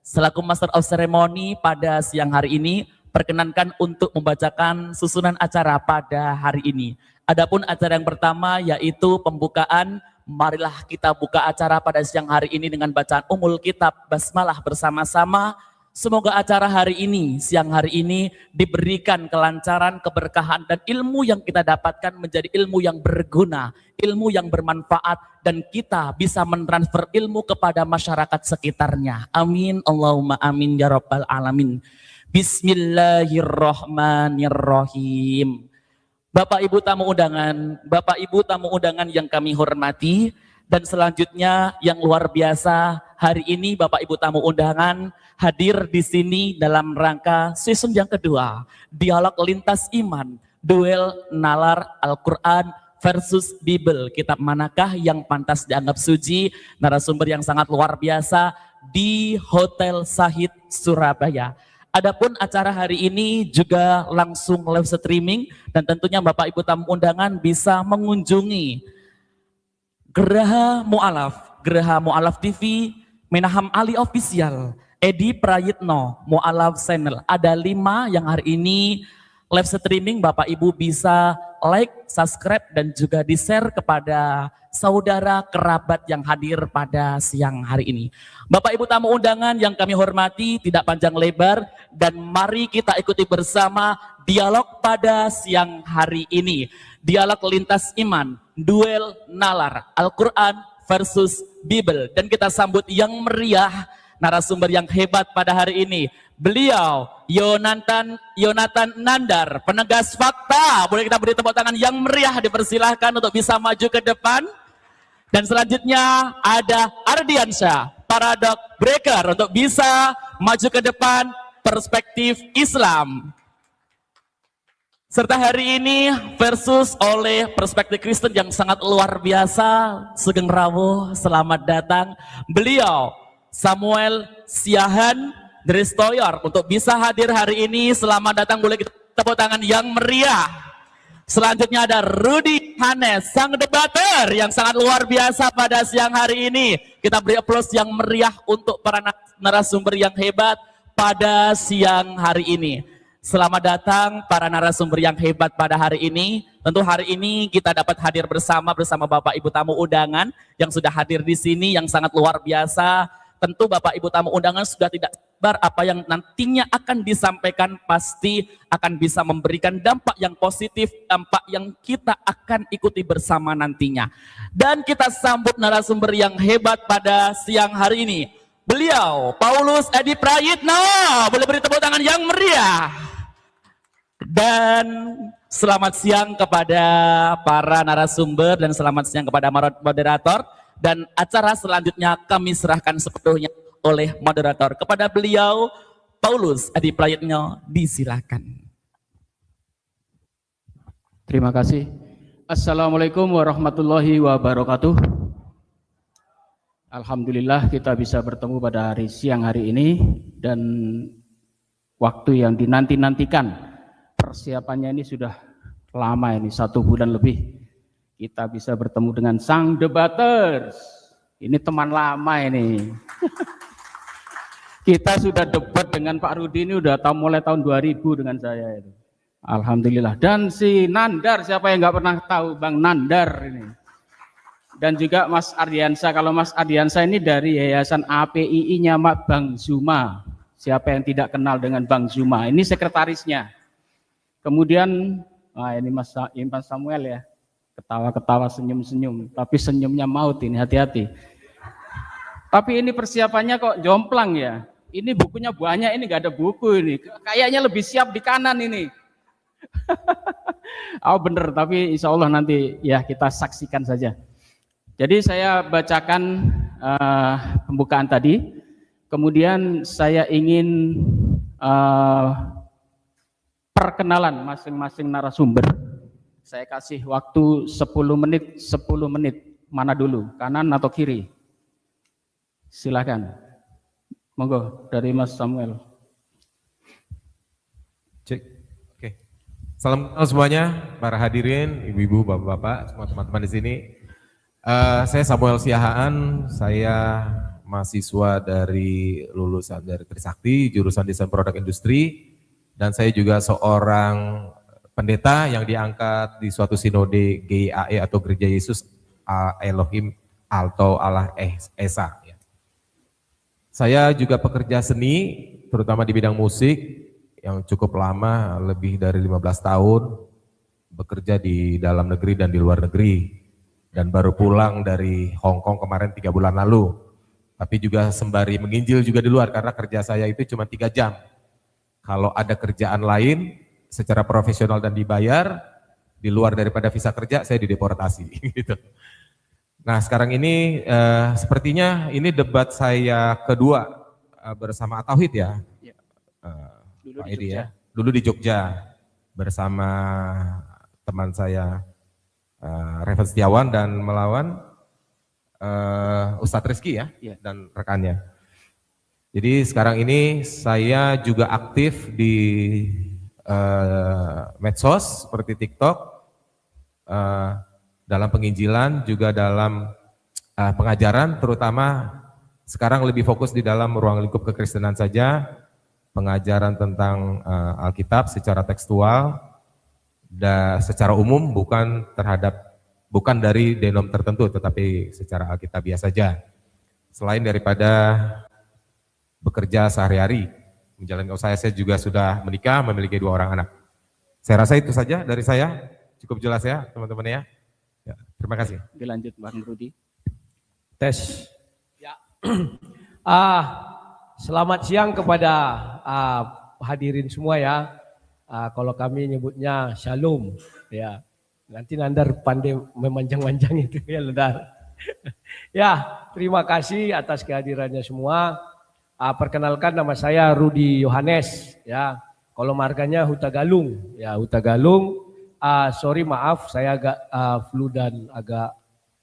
selaku Master of Ceremony pada siang hari ini, perkenankan untuk membacakan susunan acara pada hari ini. Adapun acara yang pertama yaitu pembukaan. Marilah kita buka acara pada siang hari ini dengan bacaan Ummul Kitab Basmalah bersama-sama. Semoga acara hari ini, siang hari ini diberikan kelancaran, keberkahan, dan ilmu yang kita dapatkan menjadi ilmu yang berguna, ilmu yang bermanfaat, dan kita bisa mentransfer ilmu kepada masyarakat sekitarnya. Amin, Allahumma amin ya rabbal alamin. Bismillahirrahmanirrahim. Bapak Ibu tamu undangan yang kami hormati, dan selanjutnya yang luar biasa, hari ini Bapak Ibu tamu undangan hadir di sini dalam rangka season yang kedua, dialog lintas iman, duel nalar Al-Quran versus Bible. Kitab manakah yang pantas dianggap suci? Narasumber yang sangat luar biasa di Hotel Sahid Surabaya. Adapun acara hari ini juga langsung live streaming, dan tentunya Bapak Ibu tamu undangan bisa mengunjungi Geraha Mu'alaf TV, Menaham Ali Official, Edi Prayitno, Mu'alaf Channel. Ada 5 yang hari ini live streaming, Bapak Ibu bisa like, subscribe, dan juga di-share kepada saudara kerabat yang hadir pada siang hari ini. Bapak Ibu tamu undangan yang kami hormati, tidak panjang lebar, dan mari kita ikuti bersama dialog pada siang hari ini. Dialog lintas iman, duel nalar Al-Quran versus Bible. Dan kita sambut yang meriah narasumber yang hebat pada hari ini. Beliau Yonatan Nandar, penegas fakta. Boleh kita beri tepuk tangan yang meriah, dipersilahkan untuk bisa maju ke depan. Dan selanjutnya ada Ardiansyah, Paradok Breaker, untuk bisa maju ke depan, perspektif Islam. Serta hari ini versus oleh perspektif Kristen yang sangat luar biasa, Sugeng Rawuh, selamat datang. Beliau Samuel Siahan, Destroyer, untuk bisa hadir hari ini. Selamat datang, boleh kita tepuk tangan yang meriah. Selanjutnya ada Rudy Hanes, sang debater yang sangat luar biasa pada siang hari ini. Kita beri aplaus yang meriah untuk para narasumber yang hebat pada siang hari ini. Selamat datang para narasumber yang hebat pada hari ini. Tentu hari ini kita dapat hadir bersama Bapak Ibu tamu undangan yang sudah hadir di sini yang sangat luar biasa. Tentu Bapak Ibu tamu undangan sudah tidak sabar apa yang nantinya akan disampaikan, pasti akan bisa memberikan dampak yang positif, dampak yang kita akan ikuti bersama nantinya. Dan kita sambut narasumber yang hebat pada siang hari ini. Beliau Paulus Edi Prayitno, boleh beri tepuk tangan yang meriah. Dan selamat siang kepada para narasumber dan selamat siang kepada moderator. Dan acara selanjutnya kami serahkan sepenuhnya oleh moderator. Kepada beliau, Paulus Edi Prayitno, disilakan. Terima kasih. Assalamualaikum warahmatullahi wabarakatuh. Alhamdulillah kita bisa bertemu pada siang hari ini dan waktu yang dinanti-nantikan. Persiapannya ini sudah lama ini, 1 bulan lebih. Kita bisa bertemu dengan sang debaters. Ini teman lama ini. Kita sudah debat dengan Pak Rudi ini udah mulai tahun 2000 dengan saya itu. Alhamdulillah. Dan si Nandar, siapa yang nggak pernah tahu Bang Nandar ini. Dan juga Mas Ardiansa. Kalau Mas Ardiansa ini dari Yayasan APII-nya Bang Zuma. Siapa yang tidak kenal dengan Bang Zuma? Ini sekretarisnya. Kemudian, ini Mas Samuel ya. Ketawa-ketawa, senyum-senyum. Tapi senyumnya maut ini, hati-hati. Tapi ini persiapannya kok jomplang ya. Ini bukunya banyak, ini nggak ada buku ini. Kayaknya lebih siap di kanan ini. Oh bener, tapi insya Allah nanti ya kita saksikan saja. Jadi saya bacakan pembukaan tadi. Kemudian saya ingin perkenalan masing-masing narasumber. Saya kasih waktu 10 menit. Mana dulu, kanan atau kiri? Silakan. Monggo dari Mas Samuel. Cek. Oke. Salam kenal semuanya, para hadirin, ibu-ibu, bapak-bapak, semua teman-teman di sini. Saya Samuel Siahaan, saya mahasiswa dari lulusan dari Trisakti, jurusan Desain Produk Industri, dan saya juga seorang pendeta yang diangkat di suatu sinode GIAE atau Gereja Yesus Elohim atau Allah Esa. Saya juga pekerja seni, terutama di bidang musik, yang cukup lama, lebih dari 15 tahun, bekerja di dalam negeri dan di luar negeri, dan baru pulang dari Hong Kong kemarin 3 bulan lalu. Tapi juga sembari menginjil juga di luar, karena kerja saya itu cuma 3 jam. Kalau ada kerjaan lain, secara profesional dan dibayar, di luar daripada visa kerja, saya dideportasi. Gitu. Nah sekarang ini sepertinya ini debat saya kedua bersama Tauhid ya, Dulu Pak di Edi Jogja. ya. Dulu di Jogja bersama teman saya Revan Setiawan dan melawan Ustadz Rizky ya, dan rekannya. Jadi sekarang ini saya juga aktif di medsos seperti TikTok, dalam penginjilan, juga dalam pengajaran, terutama sekarang lebih fokus di dalam ruang lingkup kekristenan saja, pengajaran tentang Alkitab secara tekstual, dan secara umum bukan dari denom tertentu, tetapi secara Alkitabiah saja. Selain daripada bekerja sehari-hari, menjalankan usaha, saya juga sudah menikah, memiliki 2 orang anak. Saya rasa itu saja dari saya, cukup jelas ya teman-teman ya. Ya, terima kasih. Dilanjut Bang Rudi. Tes. Ya. Selamat siang kepada hadirin semua ya. Kalau kami nyebutnya shalom ya. Nanti Nandar pandai memanjang-manjang itu ya Nandar. Ya, terima kasih atas kehadirannya semua. Perkenalkan, nama saya Rudy Yohanes ya. Kalau marganya Huta Galung ya, Huta Galung. Sorry maaf, saya agak flu dan agak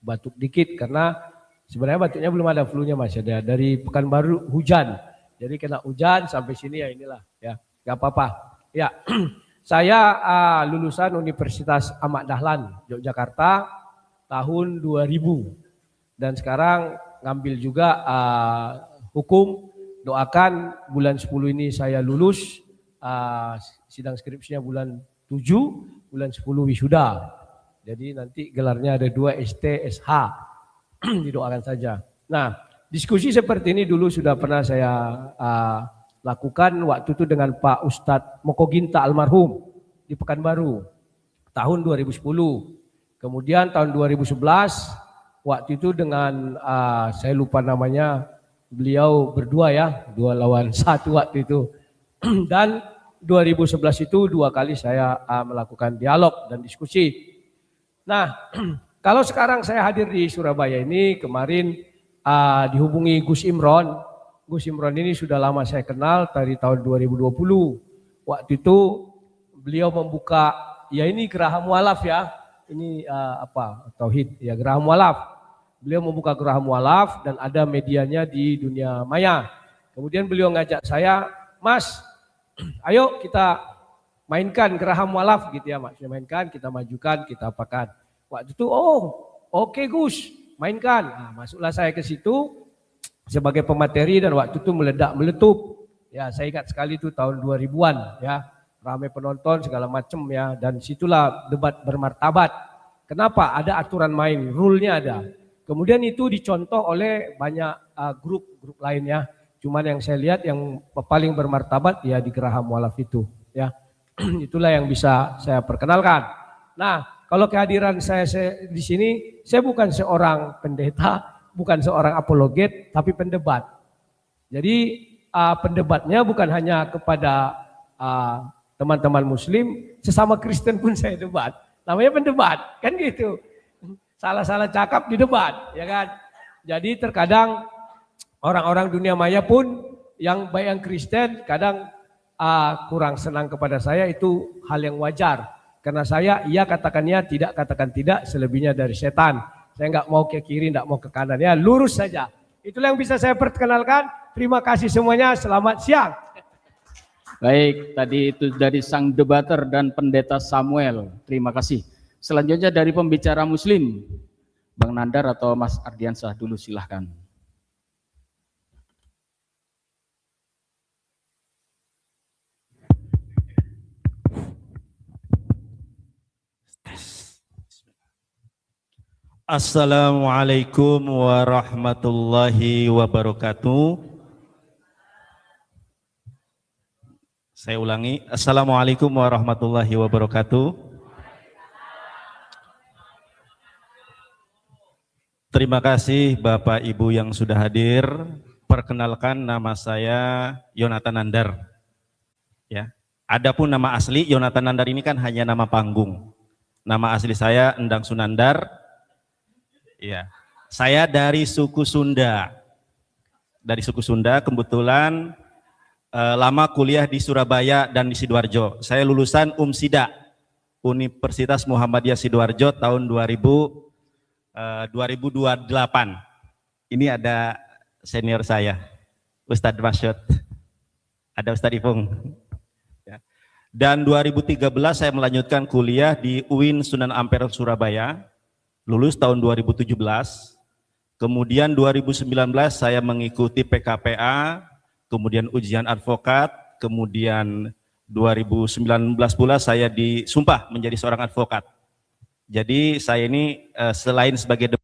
batuk dikit karena sebenarnya batuknya belum ada, flu-nya masih ada. Dari Pekanbaru hujan, jadi kena hujan sampai sini ya inilah ya, nggak apa-apa. Ya, Saya lulusan Universitas Ahmad Dahlan, Yogyakarta, tahun 2000. Dan sekarang ngambil juga hukum. Doakan bulan 10 ini saya lulus, sidang skripsinya bulan 7, bulan 10 wisuda. Jadi nanti gelarnya ada 2 ST, SH, didoakan saja. Nah, diskusi seperti ini dulu sudah pernah saya lakukan waktu itu dengan Pak Ustadz Mokoginta almarhum di Pekanbaru, tahun 2010. Kemudian tahun 2011, waktu itu dengan saya lupa namanya, beliau berdua ya, 2 lawan 1 waktu itu. Dan 2011 itu 2 kali saya melakukan dialog dan diskusi. Nah, kalau sekarang saya hadir di Surabaya ini, kemarin dihubungi Gus Imron. Gus Imron ini sudah lama saya kenal dari tahun 2020. Waktu itu beliau membuka, ya ini Geraha Mualaf ya, ini Tauhid, ya Geraha Mualaf. Beliau membuka Geraha Mualaf dan ada medianya di dunia maya. Kemudian beliau ngajak saya, Mas, ayo kita mainkan Geraha Mualaf gitu ya, maksudnya mainkan, kita majukan, kita apakan. Waktu itu, oke Gus, mainkan. Nah, masuklah saya ke situ sebagai pemateri dan waktu itu meledak-meletup. Ya, saya ingat sekali itu tahun 2000-an ya, ramai penonton segala macam ya, dan situlah debat bermartabat. Kenapa? Ada aturan main, rule-nya ada. Kemudian itu dicontoh oleh banyak grup lainnya. Cuman yang saya lihat yang paling bermartabat ya di Geraha Mualaf itu ya. Itulah yang bisa saya perkenalkan. Nah, kalau kehadiran saya di sini, saya bukan seorang pendeta, bukan seorang apologet, tapi pendebat. Jadi pendebatnya bukan hanya kepada teman-teman muslim, sesama Kristen pun saya debat. Namanya pendebat, kan gitu. Salah-salah cakap di debat, ya kan. Jadi terkadang orang-orang dunia maya pun yang baik yang Kristen kadang kurang senang kepada saya, itu hal yang wajar. Karena saya iya katakan ya, tidak katakan tidak, selebihnya dari setan. Saya nggak mau ke kiri, nggak mau ke kanan, ya lurus saja. Itulah yang bisa saya perkenalkan. Terima kasih semuanya, selamat siang. Baik, tadi itu dari sang debater dan pendeta Samuel. Terima kasih. Selanjutnya dari pembicara muslim, Bang Nandar atau Mas Ardiansyah dulu silahkan. Assalamualaikum warahmatullahi wabarakatuh. Saya ulangi, Assalamualaikum warahmatullahi wabarakatuh. Terima kasih Bapak Ibu yang sudah hadir. Perkenalkan, nama saya Yonatan Nandar. Ya. Adapun nama asli Yonatan Nandar ini kan hanya nama panggung. Nama asli saya Endang Sunandar. Ya. Saya dari suku Sunda. Dari suku Sunda, kebetulan lama kuliah di Surabaya dan di Sidoarjo. Saya lulusan UMSIDA, Universitas Muhammadiyah Sidoarjo tahun 2028. Ini ada senior saya, Ustadz Masyud, ada Ustadz Ipung. Dan 2013 saya melanjutkan kuliah di UIN Sunan Ampel Surabaya, lulus tahun 2017. Kemudian 2019 saya mengikuti PKPA, kemudian ujian advokat, kemudian 2019 pula saya disumpah menjadi seorang advokat. Jadi saya ini selain sebagai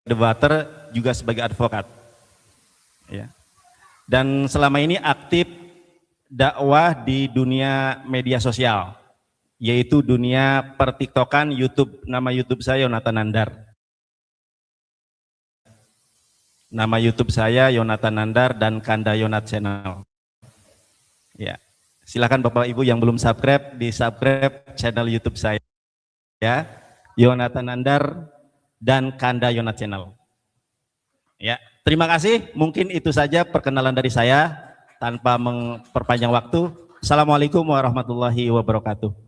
debater, juga sebagai advokat. Ya. Dan selama ini aktif dakwah di dunia media sosial, yaitu dunia pertiktokan, YouTube. Nama YouTube saya Yonatan Nandar. Nama YouTube saya Yonatan Nandar dan Kanda Yonat Channel. Ya, silakan Bapak Ibu yang belum subscribe, di subscribe channel YouTube saya. Ya, Yonatan Nandar dan Kanda Yonat Channel. Ya, terima kasih. Mungkin itu saja perkenalan dari saya tanpa memperpanjang waktu. Assalamualaikum warahmatullahi wabarakatuh.